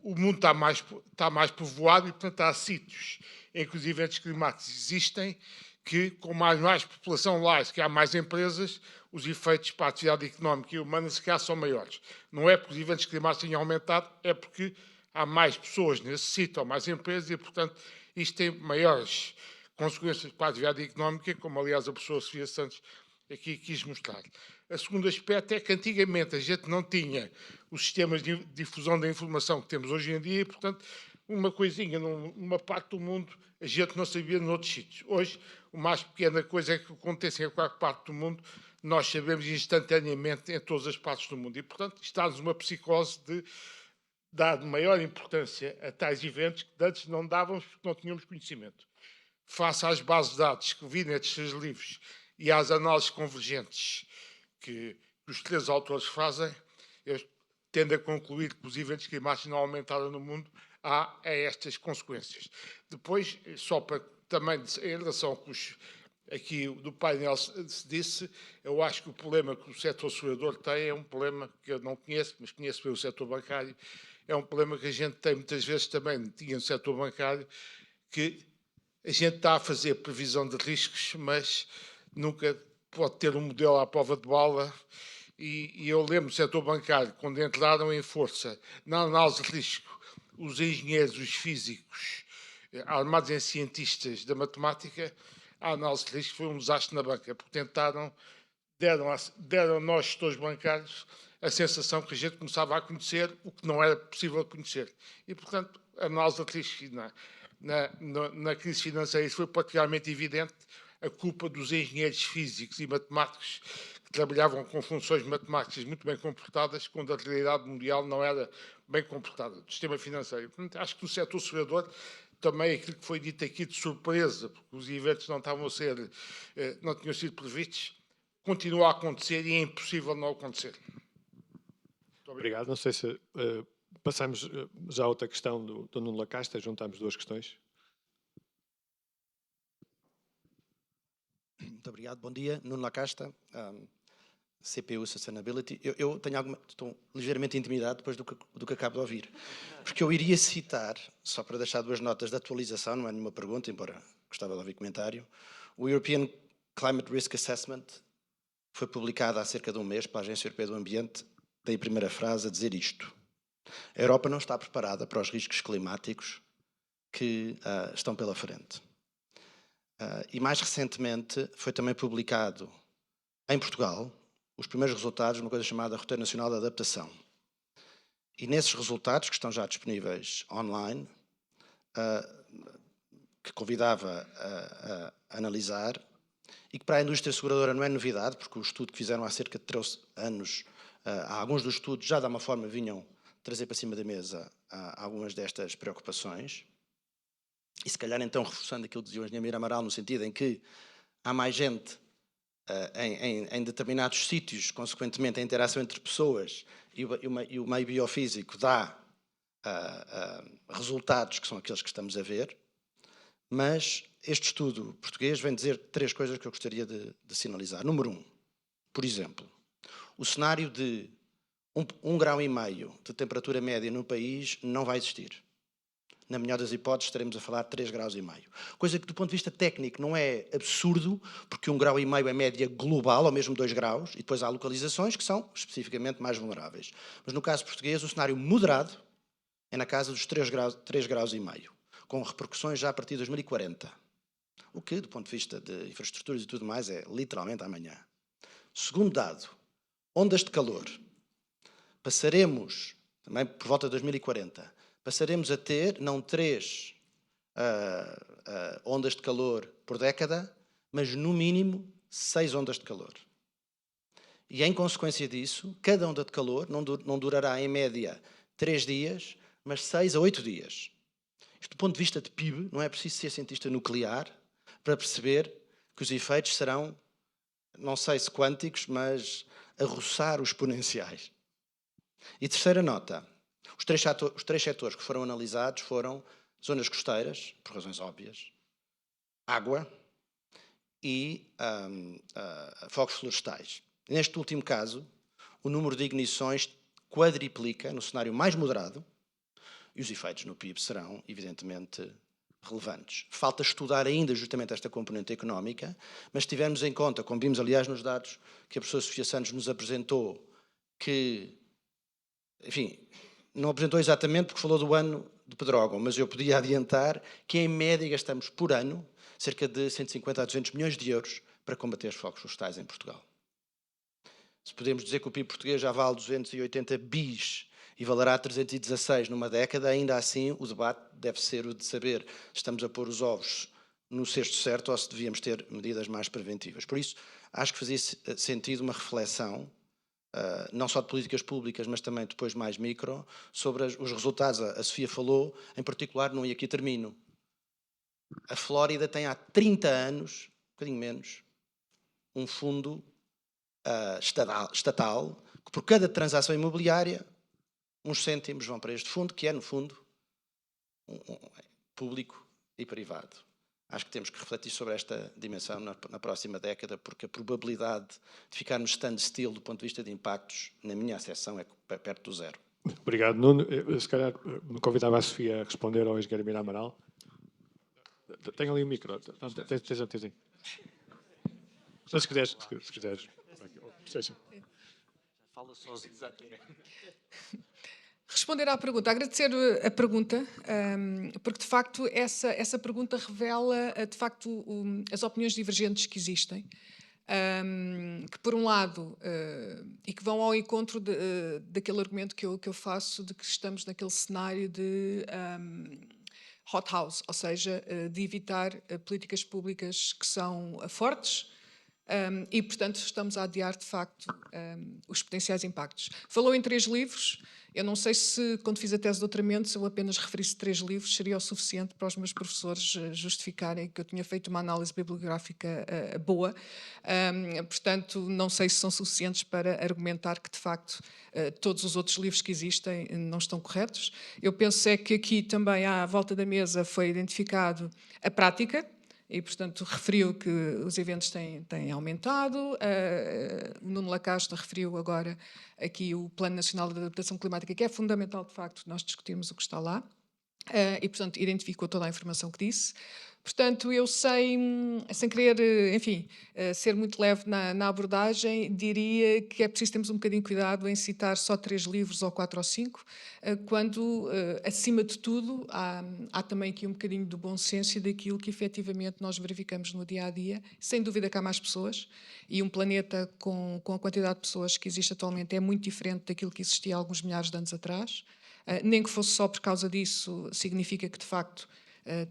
O mundo está mais povoado e, portanto, há sítios em que os eventos climáticos existem que, como há mais população lá, se há mais empresas, os efeitos para a atividade económica e humana se calhar são maiores. Não é porque os eventos climáticos tenham aumentado, é porque há mais pessoas nesse sítio, ou mais empresas, e, portanto, isto tem maiores consequências para a atividade económica, como, aliás, a professora Sofia Santos aqui quis mostrar. O segundo aspecto é que, antigamente, a gente não tinha os sistemas de difusão da informação que temos hoje em dia, e, portanto, uma coisinha numa parte do mundo, a gente não sabia noutros sítios. Hoje, a mais pequena coisa é que acontece em qualquer parte do mundo, nós sabemos instantaneamente em todas as partes do mundo. E, portanto, está-nos uma psicose de dar maior importância a tais eventos que antes não dávamos porque não tínhamos conhecimento. Face às bases de dados que vi nestes 3 livros e às análises convergentes que os 3 autores fazem, eu tendo a concluir que os eventos climáticos não aumentaram no mundo, há estas consequências. Depois, só para também, em relação com aqui do painel se disse, eu acho que o problema que o setor segurador tem é um problema que eu não conheço, mas conheço bem o setor bancário, é um problema que a gente tem muitas vezes também, tinha no setor bancário, que a gente está a fazer previsão de riscos, mas nunca pode ter um modelo à prova de bala. E eu lembro do setor bancário, quando entraram em força na análise de risco, os engenheiros, os físicos, armados em cientistas da matemática, a análise de risco foi um desastre na banca, porque deram a nós, gestores bancários, a sensação que a gente começava a conhecer o que não era possível conhecer. E, portanto, a análise de risco na crise financeira, isso foi particularmente evidente, a culpa dos engenheiros físicos e matemáticos que trabalhavam com funções matemáticas muito bem comportadas, quando a realidade mundial não era bem comportada, do sistema financeiro. Portanto, acho que no setor segurador, também aquilo que foi dito aqui de surpresa, porque os eventos não tinham sido previstos, continua a acontecer e é impossível não acontecer. Muito obrigado. Não sei se passamos já a outra questão do Nuno Lacasta, juntamos duas questões. Muito obrigado. Bom dia. Nuno Lacasta, CPU Sustainability. Estou ligeiramente intimidado depois do que acabo de ouvir. Porque eu iria citar, só para deixar duas notas de atualização, não é nenhuma pergunta, embora gostava de ouvir comentário, o European Climate Risk Assessment foi publicado há cerca de um mês pela Agência Europeia do Ambiente. Tem a primeira frase a dizer isto: a Europa não está preparada para os riscos climáticos que estão pela frente. E mais recentemente foi também publicado em Portugal os primeiros resultados de uma coisa chamada Roteiro Nacional de Adaptação. E nesses resultados, que estão já disponíveis online, que convidava a analisar, e que para a indústria seguradora não é novidade, porque o estudo que fizeram há cerca de 13 anos, alguns dos estudos já de uma forma vinham trazer para cima da mesa algumas destas preocupações. E se calhar então reforçando aquilo que dizia o engenheiro Mira Amaral, no sentido em que há mais gente em determinados sítios, consequentemente a interação entre pessoas e o meio biofísico dá resultados que são aqueles que estamos a ver, mas este estudo português vem dizer três coisas que eu gostaria de sinalizar. Número 1, por exemplo, o cenário de 1,5 graus de temperatura média no país não vai existir. Na melhor das hipóteses, estaremos a falar de 3,5 graus. Coisa que, do ponto de vista técnico, não é absurdo, porque 1,5 graus é média global, ou mesmo 2 graus, e depois há localizações que são especificamente mais vulneráveis. Mas no caso português, o cenário moderado é na casa dos 3,5 graus, com repercussões já a partir de 2040. O que, do ponto de vista de infraestruturas e tudo mais, é literalmente amanhã. Segundo dado, ondas de calor. Passaremos, também por volta de 2040, passaremos a ter, não 3 ondas de calor por década, mas no mínimo 6 ondas de calor. E em consequência disso, cada onda de calor não durará em média 3 dias, mas 6 a 8 dias. Isto do ponto de vista de PIB, não é preciso ser cientista nuclear para perceber que os efeitos serão, não sei se quânticos, mas a roçar os exponenciais. E terceira nota. Os três setores que foram analisados foram zonas costeiras, por razões óbvias, água e fogos florestais. Neste último caso, o número de ignições quadriplica no cenário mais moderado e os efeitos no PIB serão, evidentemente, relevantes. Falta estudar ainda justamente esta componente económica, mas se tivermos em conta, como vimos aliás nos dados que a professora Sofia Santos nos apresentou, que, enfim, não apresentou exatamente porque falou do ano de Pedrógão, mas eu podia adiantar que em média gastamos por ano cerca de 150 a 200 milhões de euros para combater os fogos florestais em Portugal. Se podemos dizer que o PIB português já vale 280 bis e valerá 316 numa década, ainda assim o debate deve ser o de saber se estamos a pôr os ovos no cesto certo ou se devíamos ter medidas mais preventivas. Por isso, acho que fazia sentido uma reflexão, não só de políticas públicas, mas também depois mais micro, sobre os resultados. A Sofia falou, em particular, e aqui termino, a Flórida tem há 30 anos, um bocadinho menos, um fundo estatal, que por cada transação imobiliária, uns cêntimos vão para este fundo, que é, no fundo, público e privado. Acho que temos que refletir sobre esta dimensão na próxima década, porque a probabilidade de ficarmos standstill do ponto de vista de impactos, na minha acessão, é perto do zero. Obrigado, Nuno. Se calhar me convidava a Sofia a responder ao engenheiro Mira Amaral. Tem ali o micro. Tens aí. Se quiseres. Fala sozinho. Responder à pergunta, agradecer a pergunta, porque de facto essa pergunta revela de facto as opiniões divergentes que existem, que por um lado, e que vão ao encontro daquele argumento que eu faço de que estamos naquele cenário de hothouse, ou seja, de evitar políticas públicas que são fortes, e, portanto, estamos a adiar, de facto, os potenciais impactos. Falou em 3 livros. Eu não sei se, quando fiz a tese de doutoramento, se eu apenas referisse 3 livros, seria o suficiente para os meus professores justificarem que eu tinha feito uma análise bibliográfica boa. Portanto, não sei se são suficientes para argumentar que, de facto, todos os outros livros que existem não estão corretos. Eu penso é que aqui também, à volta da mesa, foi identificado a prática, e, portanto, referiu que os eventos têm aumentado. O Nuno Lacasta referiu agora aqui o Plano Nacional de Adaptação Climática, que é fundamental, de facto, nós discutirmos o que está lá. E, portanto, identificou toda a informação que disse. Portanto, eu sei, sem querer, enfim, ser muito leve na abordagem, diria que é preciso termos um bocadinho de cuidado em citar só 3 livros, ou 4 ou 5, quando, acima de tudo, há também aqui um bocadinho do bom senso e daquilo que efetivamente nós verificamos no dia-a-dia. Sem dúvida que há mais pessoas, e um planeta com a quantidade de pessoas que existe atualmente é muito diferente daquilo que existia há alguns milhares de anos atrás. Nem que fosse só por causa disso, significa que, de facto,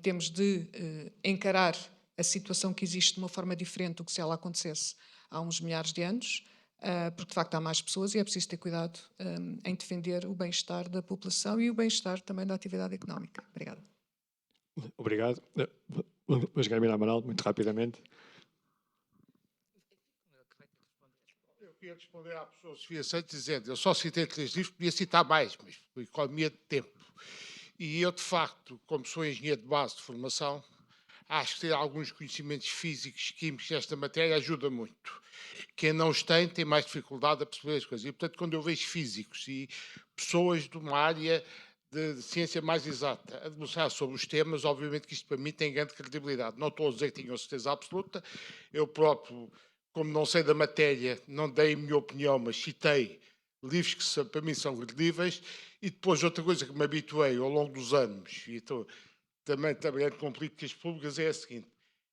temos de encarar a situação que existe de uma forma diferente do que se ela acontecesse há uns milhares de anos, porque, de facto, há mais pessoas e é preciso ter cuidado em defender o bem-estar da população e o bem-estar também da atividade económica. Obrigada. Obrigado. Vou examinar, Manuel, muito rapidamente. Eu queria responder à pessoa Sofia Santos dizendo, eu só citei 3 livros, podia citar mais, mas por economia de tempo. E eu, de facto, como sou engenheiro de base de formação, acho que ter alguns conhecimentos físicos, químicos nesta matéria ajuda muito. Quem não os tem mais dificuldade a perceber as coisas. E, portanto, quando eu vejo físicos e pessoas de uma área de ciência mais exata a demonstrar sobre os temas, obviamente que isto para mim tem grande credibilidade. Não estou a dizer que tenho certeza absoluta, eu próprio, como não sei da matéria, não dei a minha opinião, mas citei livros que para mim são credíveis. E depois outra coisa que me habituei ao longo dos anos, e estou também trabalhando com políticas públicas, é a seguinte: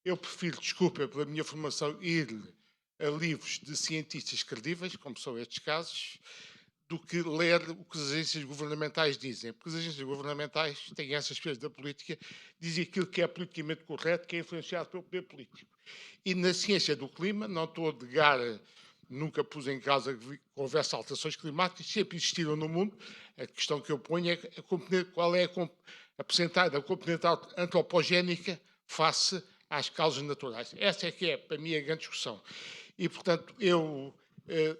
eu prefiro, desculpa pela minha formação, ir a livros de cientistas credíveis, como são estes casos, do que ler o que as agências governamentais dizem. Porque as agências governamentais têm essas coisas da política, dizem aquilo que é politicamente correto, que é influenciado pelo poder político. E na ciência do clima, não estou a negar, nunca pus em causa que houvesse alterações climáticas, sempre existiram no mundo. A questão que eu ponho é qual é a percentagem da componente antropogénica face às causas naturais. Essa é que é, para mim, a grande discussão. E, portanto, eu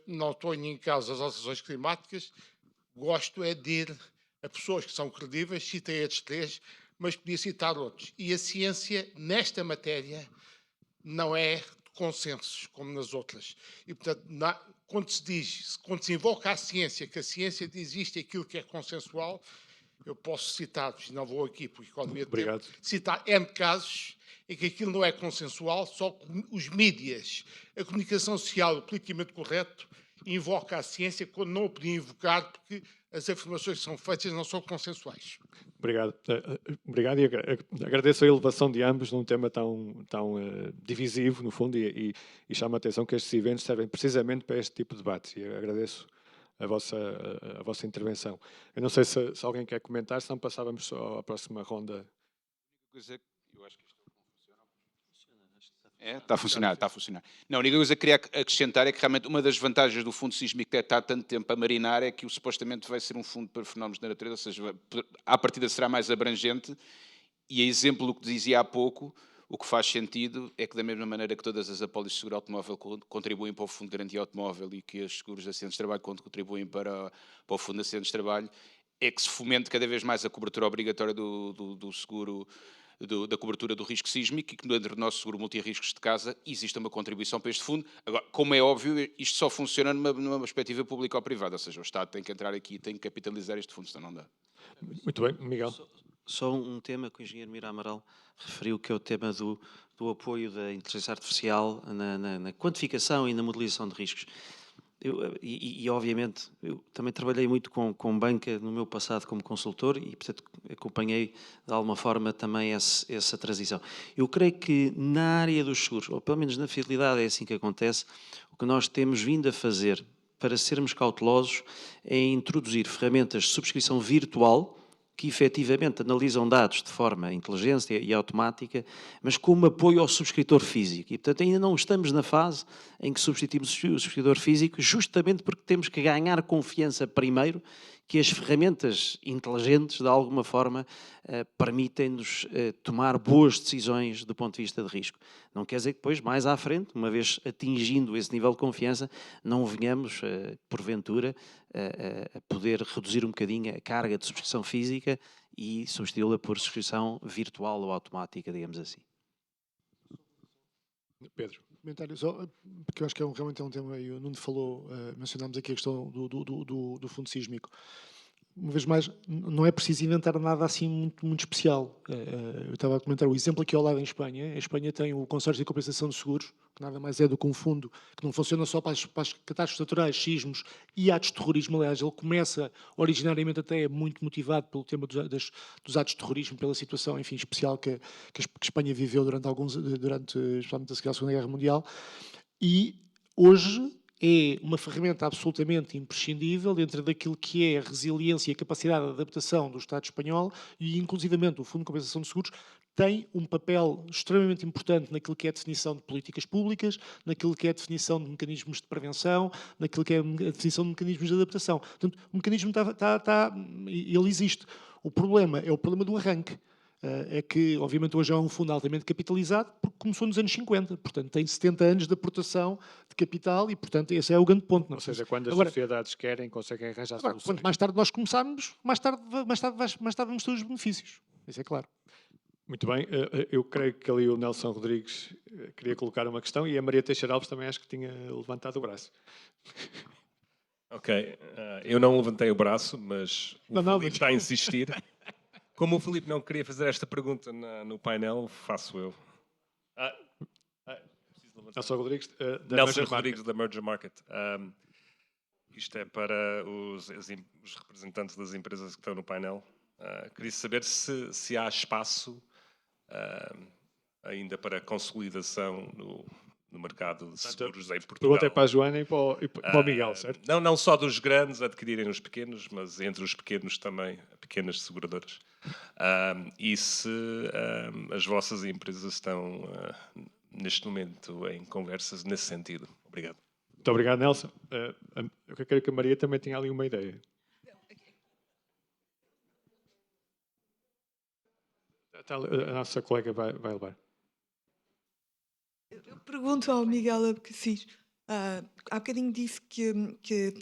não ponho em causa as alterações climáticas, gosto é de ir a pessoas que são credíveis, citei estes 3, mas podia citar outros. E a ciência, nesta matéria, não é de consensos, como nas outras. E, portanto, quando se invoca a ciência, que a ciência diz isto e aquilo que é consensual, eu posso citar-vos, não vou aqui por economia de tempo, citar N casos em que aquilo não é consensual, só que os mídias, a comunicação social, o politicamente correto, invoca a ciência quando não o podia invocar, porque as afirmações que são feitas não são consensuais. Obrigado. Obrigado e agradeço a elevação de ambos num tema tão divisivo, no fundo, e chama a atenção que estes eventos servem precisamente para este tipo de debates. E agradeço a vossa intervenção. Eu não sei se alguém quer comentar, senão passávamos só à próxima ronda. Eu acho que isto está a funcionar. Está a funcionar. Não, a única coisa que queria acrescentar é que realmente uma das vantagens do Fundo Sísmico que está há tanto tempo a marinar é que o supostamente vai ser um fundo para fenómenos da natureza, ou seja, à partida será mais abrangente, e a exemplo do que dizia há pouco, o que faz sentido é que da mesma maneira que todas as apólices de seguro automóvel contribuem para o Fundo de Garantia Automóvel e que os seguros de acidentes de trabalho contribuem para o Fundo de Acidentes de Trabalho, é que se fomente cada vez mais a cobertura obrigatória do seguro, da cobertura do risco sísmico, e que dentro do nosso seguro multirriscos de casa existe uma contribuição para este fundo. Agora, como é óbvio, isto só funciona numa perspectiva pública ou privada, ou seja, o Estado tem que entrar aqui e tem que capitalizar este fundo, senão não dá. Muito bem, Miguel. Só um tema que o engenheiro Mira Amaral referiu, que é o tema do apoio da inteligência artificial na quantificação e na modelização de riscos. Obviamente, eu também trabalhei muito com banca no meu passado como consultor e, portanto, acompanhei de alguma forma também essa transição. Eu creio que na área dos seguros, ou pelo menos na fidelidade é assim que acontece, o que nós temos vindo a fazer para sermos cautelosos é introduzir ferramentas de subscrição virtual que efetivamente analisam dados de forma inteligente e automática, mas como apoio ao subscritor físico. E, portanto, ainda não estamos na fase em que substituímos o subscritor físico, justamente porque temos que ganhar confiança primeiro que as ferramentas inteligentes, de alguma forma, permitem-nos tomar boas decisões do ponto de vista de risco. Não quer dizer que depois, mais à frente, uma vez atingindo esse nível de confiança, não venhamos, porventura, a poder reduzir um bocadinho a carga de subscrição física e substituí-la por subscrição virtual ou automática, digamos assim. Pedro. Comentário só, porque eu acho que realmente é um tema, e o Nuno falou, mencionámos aqui a questão do fundo sísmico. Uma vez mais, não é preciso inventar nada assim muito especial. Eu estava a comentar o exemplo aqui ao lado em Espanha. A Espanha tem o Consórcio de Compensação de Seguros, que nada mais é do que um fundo que não funciona só para as catástrofes naturais, sismos e atos de terrorismo. Aliás, ele começa originariamente até muito motivado pelo tema dos atos de terrorismo, pela situação, enfim, especial que Espanha viveu durante especialmente a Segunda Guerra Mundial. E hoje é uma ferramenta absolutamente imprescindível dentro daquilo que é a resiliência e a capacidade de adaptação do Estado espanhol e, inclusivamente, o Fundo de Compensação de Seguros tem um papel extremamente importante naquilo que é a definição de políticas públicas, naquilo que é a definição de mecanismos de prevenção, naquilo que é a definição de mecanismos de adaptação. Portanto, o mecanismo ele existe. O problema é o problema do arranque. É que, obviamente, hoje é um fundo altamente capitalizado porque começou nos anos 50, portanto tem 70 anos de aportação de capital e, portanto, esse é o grande ponto. Ou seja, quando as sociedades querem, conseguem arranjar soluções. Quanto mais tarde nós começarmos, mais tarde vamos ter os benefícios. Isso é claro. Muito bem, eu creio que ali o Nelson Rodrigues queria colocar uma questão e a Maria Teixeira Alves também acho que tinha levantado o braço. Ok, eu não levantei o braço, mas o Filipe está a insistir. Como o Filipe não queria fazer esta pergunta no painel, faço eu. Nelson Rodrigues, da Merger Market. Isto é para os representantes das empresas que estão no painel. Queria saber se há espaço ainda para consolidação no mercado de seguros em Portugal. Pergunta é para a Joana e para o Miguel, certo? Não só dos grandes adquirirem os pequenos, mas entre os pequenos também, pequenas seguradoras. E se as vossas empresas estão, neste momento, em conversas nesse sentido. Obrigado. Muito obrigado, Nelson. Eu creio que a Maria também tinha ali uma ideia. A nossa colega vai levar. Eu pergunto ao Miguel Abcacis, há bocadinho disse que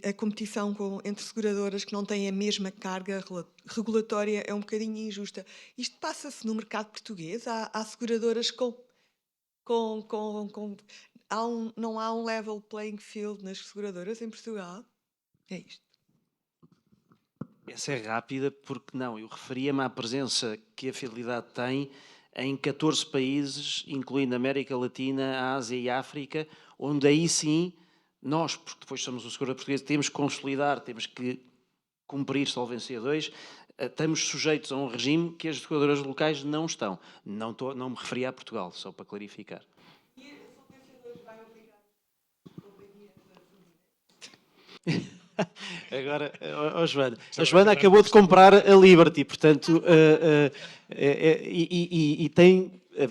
a competição entre seguradoras que não têm a mesma carga regulatória é um bocadinho injusta. Isto passa-se no mercado português? Há seguradoras não há um level playing field nas seguradoras em Portugal? É isto. Essa é rápida porque não, eu referia-me à presença que a Fidelidade tem em 14 países, incluindo América Latina, Ásia e África, onde aí sim, nós, porque depois somos o segurador português, temos que consolidar, temos que cumprir Solvência 2, estamos sujeitos a um regime que as seguradoras locais não estão. Não me referia a Portugal, só para clarificar. E a Solvência 2 vai obrigar a companhia a Agora, Joana, a Joana acabou de comprar a Liberty, portanto,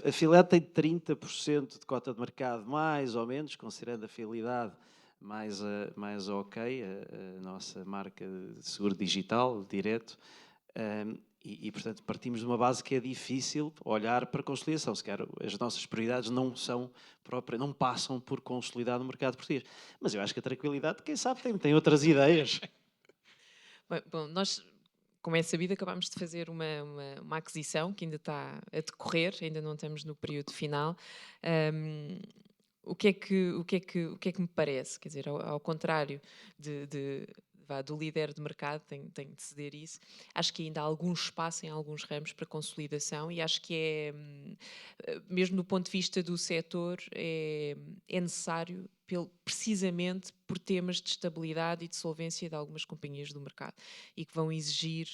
a Fidelidade tem 30% de cota de mercado, mais ou menos, considerando a Fidelidade mais ok, a nossa marca de seguro digital, direto, portanto, partimos de uma base que é difícil olhar para a consolidação. Se calhar as nossas prioridades não passam por consolidar no mercado português. Mas eu acho que a tranquilidade, quem sabe, tem outras ideias. Bom, nós, como é sabido, acabámos de fazer uma aquisição que ainda está a decorrer, ainda não estamos no período final. O que é que me parece? Quer dizer, ao contrário do líder de mercado, tenho de ceder isso. Acho que ainda há algum espaço em alguns ramos para consolidação e acho que mesmo do ponto de vista do setor, é necessário precisamente por temas de estabilidade e de solvência de algumas companhias do mercado e que vão exigir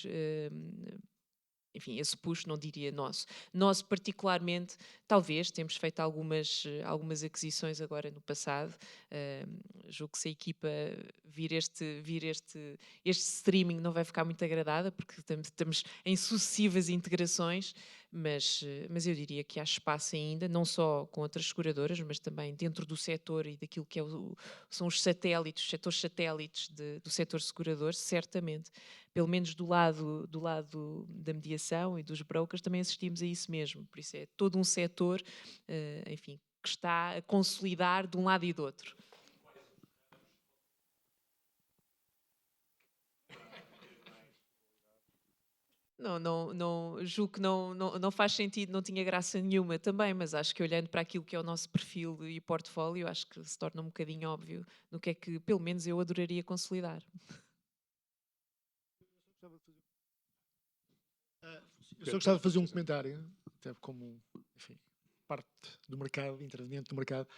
enfim, esse push não diria nosso. Nosso particularmente, talvez, temos feito algumas aquisições agora no passado, julgo que se a equipa vir este streaming não vai ficar muito agradada, porque estamos em sucessivas integrações, mas eu diria que há espaço ainda, não só com outras seguradoras, mas também dentro do setor e daquilo que são os satélites, os setores satélites do setor segurador, certamente. Pelo menos do lado da mediação e dos brokers, também assistimos a isso mesmo. Por isso é todo um setor, enfim, que está a consolidar de um lado e do outro. Não, julgo que não faz sentido, não tinha graça nenhuma também, mas acho que olhando para aquilo que é o nosso perfil e portfólio, acho que se torna um bocadinho óbvio no que é que, pelo menos, eu adoraria consolidar. Eu só gostava de fazer um comentário, até como, enfim, parte do mercado, interveniente do mercado.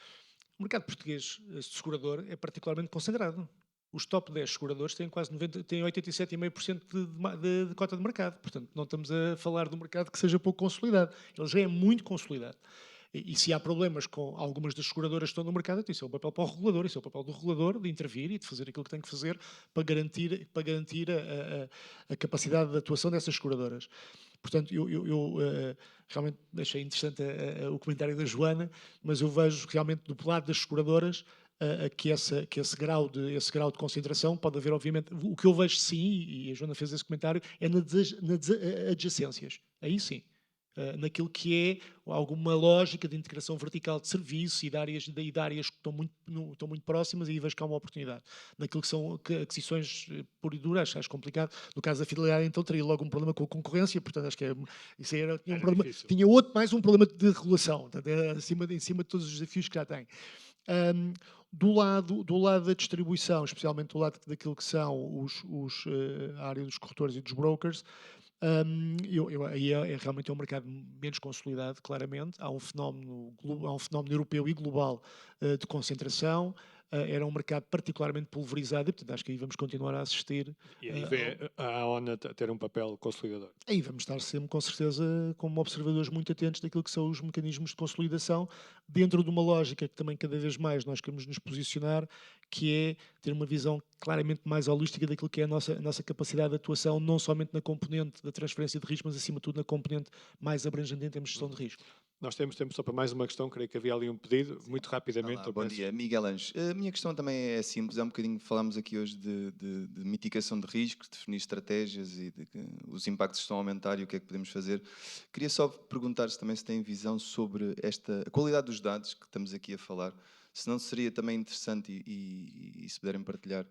O mercado português segurador é particularmente concentrado. Os top 10 seguradores têm quase 87,5% de cota de mercado. Portanto, não estamos a falar de um mercado que seja pouco consolidado. Ele já é muito consolidado. E se há problemas com algumas das seguradoras que estão no mercado, isso é o papel para o regulador, isso é o papel do regulador de intervir e de fazer aquilo que tem que fazer para garantir a capacidade de atuação dessas seguradoras. Portanto, eu realmente achei interessante o comentário da Joana, mas eu vejo realmente do lado das seguradoras que esse grau de concentração pode haver, obviamente. O que eu vejo sim, e a Joana fez esse comentário, é nas adjacências. Aí sim. Naquilo que é alguma lógica de integração vertical de serviço e de áreas que estão muito próximas, e aí vejo que há uma oportunidade. Naquilo que são aquisições pura e dura, acho complicado. No caso da fidelidade, então, teria logo um problema com a concorrência, portanto, acho que tinha mais um problema de regulação, portanto, em cima de todos os desafios que já tem. Do lado da distribuição, especialmente do lado daquilo que são a área dos corretores e dos brokers, aí realmente é um mercado menos consolidado, claramente. Há um fenómeno europeu e global de concentração. Era um mercado particularmente pulverizado e, portanto, acho que aí vamos continuar a assistir. E aí vê a ONA ter um papel consolidador. Aí vamos estar sempre, com certeza, como observadores muito atentos daquilo que são os mecanismos de consolidação, dentro de uma lógica que também cada vez mais nós queremos nos posicionar, que é ter uma visão claramente mais holística daquilo que é a nossa capacidade de atuação, não somente na componente da transferência de risco, mas acima de tudo na componente mais abrangente em termos de gestão de risco. Nós temos tempo só para mais uma questão, creio que havia ali um pedido, muito rapidamente. Olá, bom dia, Miguel Anjos. A minha questão também é simples, um bocadinho, falámos aqui hoje de mitigação de riscos, definir estratégias e de que os impactos estão a aumentar e o que é que podemos fazer. Queria só perguntar se também se tem visão sobre a qualidade dos dados que estamos aqui a falar, se não seria também interessante e se puderem partilhar,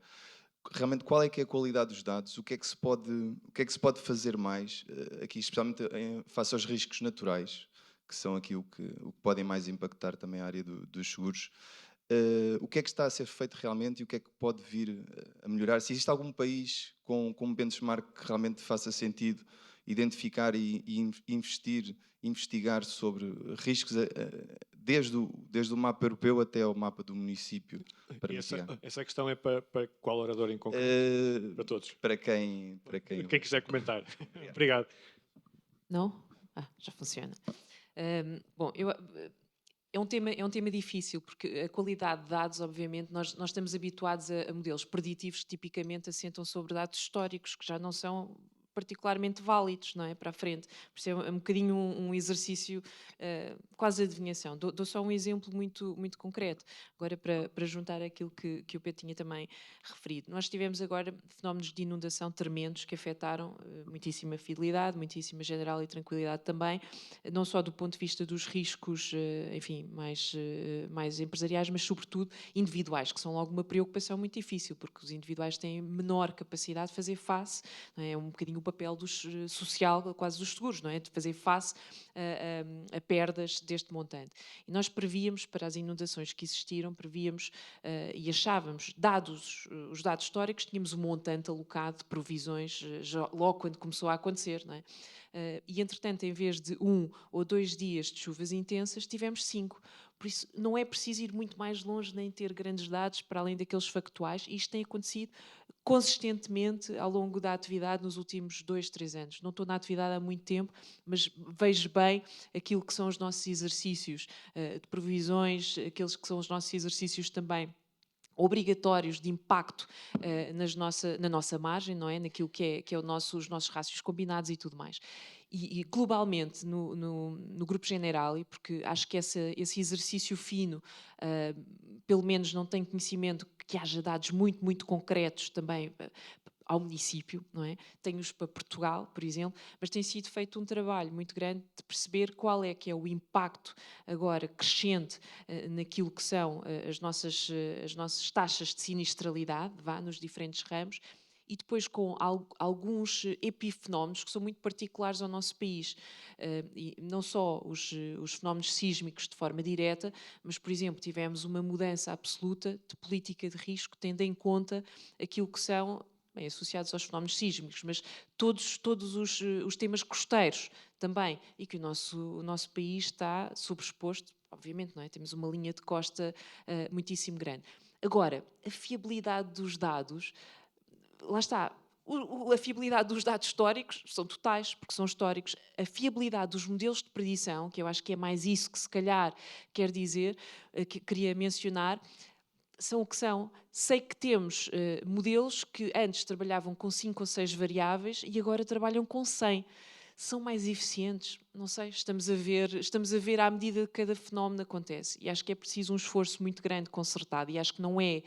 realmente qual é que é a qualidade dos dados, o que é que se pode fazer mais, aqui especialmente face aos riscos naturais, que são aqui o que podem mais impactar também a área dos seguros. O que é que está a ser feito realmente e o que é que pode vir a melhorar? Se existe algum país com um benchmark que realmente faça sentido identificar e investigar sobre riscos desde o mapa europeu até ao mapa do município. Para essa questão é para qual orador em concreto? Para todos? Para quem quiser comentar. Obrigado. Não? Já funciona. Bom, é um tema difícil, porque a qualidade de dados, obviamente, nós estamos habituados a modelos preditivos que tipicamente assentam sobre dados históricos, que já não são particularmente válidos, não é, para a frente. Por isso é um bocadinho um exercício quase de adivinhação. Dou só um exemplo muito, muito concreto, agora para juntar aquilo que o Pedro tinha também referido. Nós tivemos agora fenómenos de inundação tremendos que afetaram muitíssima fidelidade, muitíssima general e tranquilidade também, não só do ponto de vista dos riscos, enfim, mais empresariais, mas sobretudo individuais, que são logo uma preocupação muito difícil, porque os individuais têm menor capacidade de fazer face, não é? Um bocadinho o papel social quase dos seguros, não é? De fazer face a perdas deste montante. E nós prevíamos, para as inundações que existiram, prevíamos e achávamos, dados os dados históricos, tínhamos um montante alocado de provisões logo quando começou a acontecer, não é? E, entretanto, em vez de 1 ou 2 dias de chuvas intensas, tivemos 5. Por isso, não é preciso ir muito mais longe nem ter grandes dados para além daqueles factuais. E isto tem acontecido consistentemente ao longo da atividade nos últimos 2, 3 anos. Não estou na atividade há muito tempo, mas vejo bem aquilo que são os nossos exercícios de provisões, aqueles que são os nossos exercícios também obrigatórios de impacto na nossa margem, não é? Naquilo que é os nossos rácios combinados e tudo mais. E globalmente, no Grupo Generali, porque acho que esse exercício fino, pelo menos não tenho conhecimento que haja dados muito, muito concretos também ao município, não é? Tenho-os para Portugal, por exemplo, mas tem sido feito um trabalho muito grande de perceber qual é que é o impacto agora crescente naquilo que são as nossas taxas de sinistralidade, nos diferentes ramos, e depois com alguns epifenómenos que são muito particulares ao nosso país. E não só os fenómenos sísmicos de forma direta, mas, por exemplo, tivemos uma mudança absoluta de política de risco, tendo em conta aquilo que são, bem, associados aos fenómenos sísmicos, mas todos os temas costeiros também, e que o nosso país está sobreexposto, obviamente, não é? Temos uma linha de costa muitíssimo grande. Agora, a fiabilidade dos dados, lá está, a fiabilidade dos dados históricos são totais, porque são históricos. A fiabilidade dos modelos de predição, que eu acho que é mais isso que se calhar quer dizer, que queria mencionar, são o que são. Sei que temos modelos que antes trabalhavam com 5 ou 6 variáveis e agora trabalham com 100. São mais eficientes? Não sei, estamos a ver à medida que cada fenómeno acontece. E acho que é preciso um esforço muito grande, concertado, e acho que não é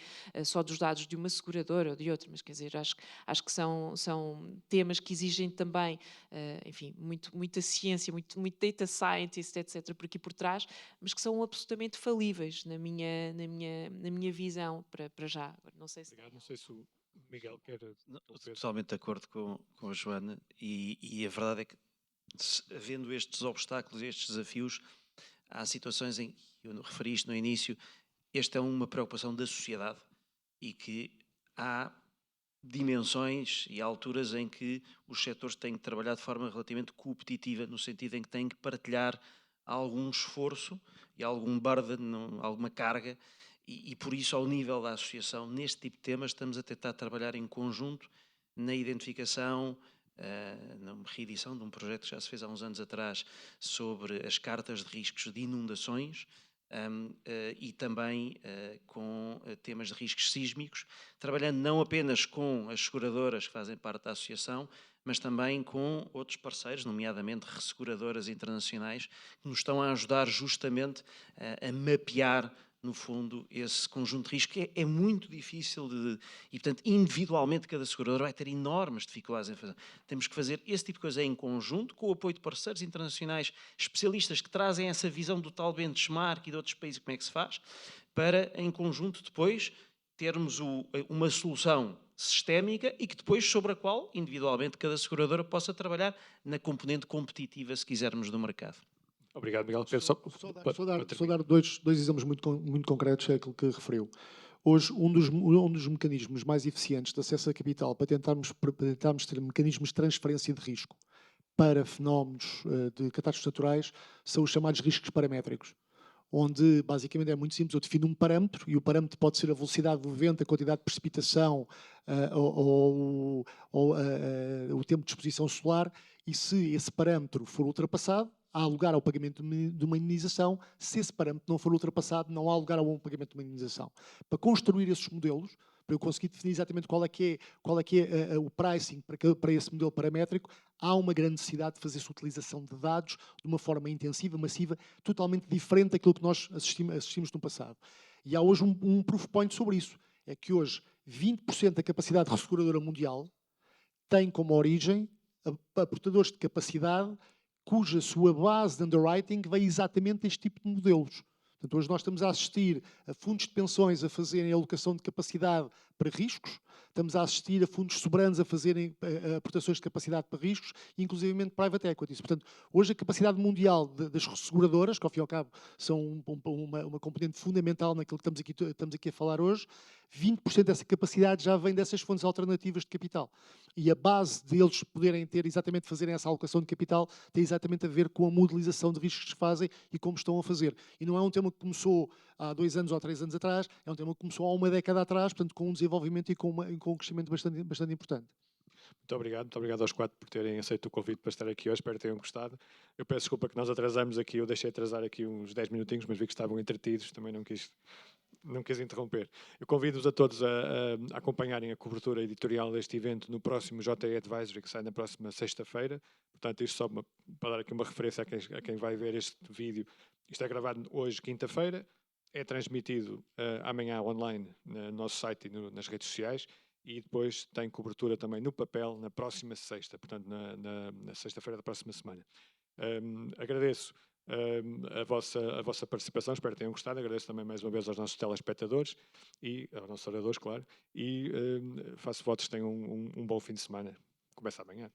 só dos dados de uma seguradora ou de outra, mas quer dizer, acho que são temas que exigem também, enfim, muita ciência, muito data scientist, etc., por aqui por trás, mas que são absolutamente falíveis na minha visão, para já. Não sei se... Obrigado. Não sei se o Miguel quer... Totalmente de acordo com a Joana, e a verdade é que, havendo estes obstáculos, estes desafios, há situações em que, eu referi isto no início, esta é uma preocupação da sociedade e que há dimensões e alturas em que os setores têm que trabalhar de forma relativamente competitiva, no sentido em que têm que partilhar algum esforço e algum burden, alguma carga, e por isso, ao nível da associação, neste tipo de temas, estamos a tentar trabalhar em conjunto na identificação, na reedição de um projeto que já se fez há uns anos atrás sobre as cartas de riscos de inundações, e também com temas de riscos sísmicos, trabalhando não apenas com as seguradoras que fazem parte da associação, mas também com outros parceiros, nomeadamente resseguradoras internacionais, que nos estão a ajudar justamente a mapear, no fundo, esse conjunto de risco, que é muito difícil e, portanto, individualmente cada seguradora vai ter enormes dificuldades em fazer. Temos que fazer esse tipo de coisa em conjunto, com o apoio de parceiros internacionais, especialistas que trazem essa visão do tal benchmark e de outros países, como é que se faz, para, em conjunto, depois, termos uma solução sistémica e que depois, sobre a qual, individualmente, cada seguradora possa trabalhar na componente competitiva, se quisermos, do mercado. Obrigado, Miguel. Só dar dois exemplos muito concretos, é aquilo que referiu. Hoje, um dos mecanismos mais eficientes de acesso a capital para tentarmos ter mecanismos de transferência de risco para fenómenos de catástrofes naturais são os chamados riscos paramétricos, onde basicamente é muito simples, eu defino um parâmetro e o parâmetro pode ser a velocidade do vento, a quantidade de precipitação ou o tempo de exposição solar, e se esse parâmetro for ultrapassado, há lugar ao pagamento de uma indenização. Se esse parâmetro não for ultrapassado, não há lugar ao pagamento de uma indenização. Para construir esses modelos, para eu conseguir definir exatamente qual é que é o pricing para esse modelo paramétrico, há uma grande necessidade de fazer-se utilização de dados de uma forma intensiva, massiva, totalmente diferente daquilo que nós assistimos no passado. E há hoje um proof point sobre isso. É que hoje 20% da capacidade resseguradora mundial tem como origem aportadores de capacidade cuja sua base de underwriting vem exatamente deste tipo de modelos. Portanto, hoje nós estamos a assistir a fundos de pensões a fazerem alocação de capacidade para riscos, estamos a assistir a fundos soberanos a fazerem aportações de capacidade para riscos, inclusivamente private equities. Portanto, hoje a capacidade mundial das seguradoras, que ao fim e ao cabo são uma componente fundamental naquilo que estamos aqui a falar hoje, 20% dessa capacidade já vem dessas fontes alternativas de capital. E a base deles poderem fazerem essa alocação de capital tem exatamente a ver com a modelização de riscos que se fazem e como estão a fazer. E não é um tema que começou há 2 anos ou 3 anos atrás, é um tema que começou há 1 década atrás, portanto, com um desenvolvimento e com um crescimento bastante importante. Muito obrigado aos 4 por terem aceito o convite para estar aqui hoje, espero que tenham gostado. Eu peço desculpa que nós atrasamos aqui, eu deixei atrasar aqui uns 10 minutinhos, mas vi que estavam entretidos, também não quis interromper. Eu convido-vos a todos a acompanharem a cobertura editorial deste evento no próximo JE Advisory, que sai na próxima sexta-feira. Portanto, isto só para dar aqui uma referência a quem vai ver este vídeo. Isto é gravado hoje, quinta-feira, é transmitido amanhã online no nosso site e nas redes sociais, e depois tem cobertura também no papel na próxima sexta, portanto, na sexta-feira da próxima semana. Agradeço a vossa participação, espero que tenham gostado. Agradeço também mais uma vez aos nossos telespectadores e aos nossos oradores, claro, e faço votos que tenham um bom fim de semana. Começa amanhã.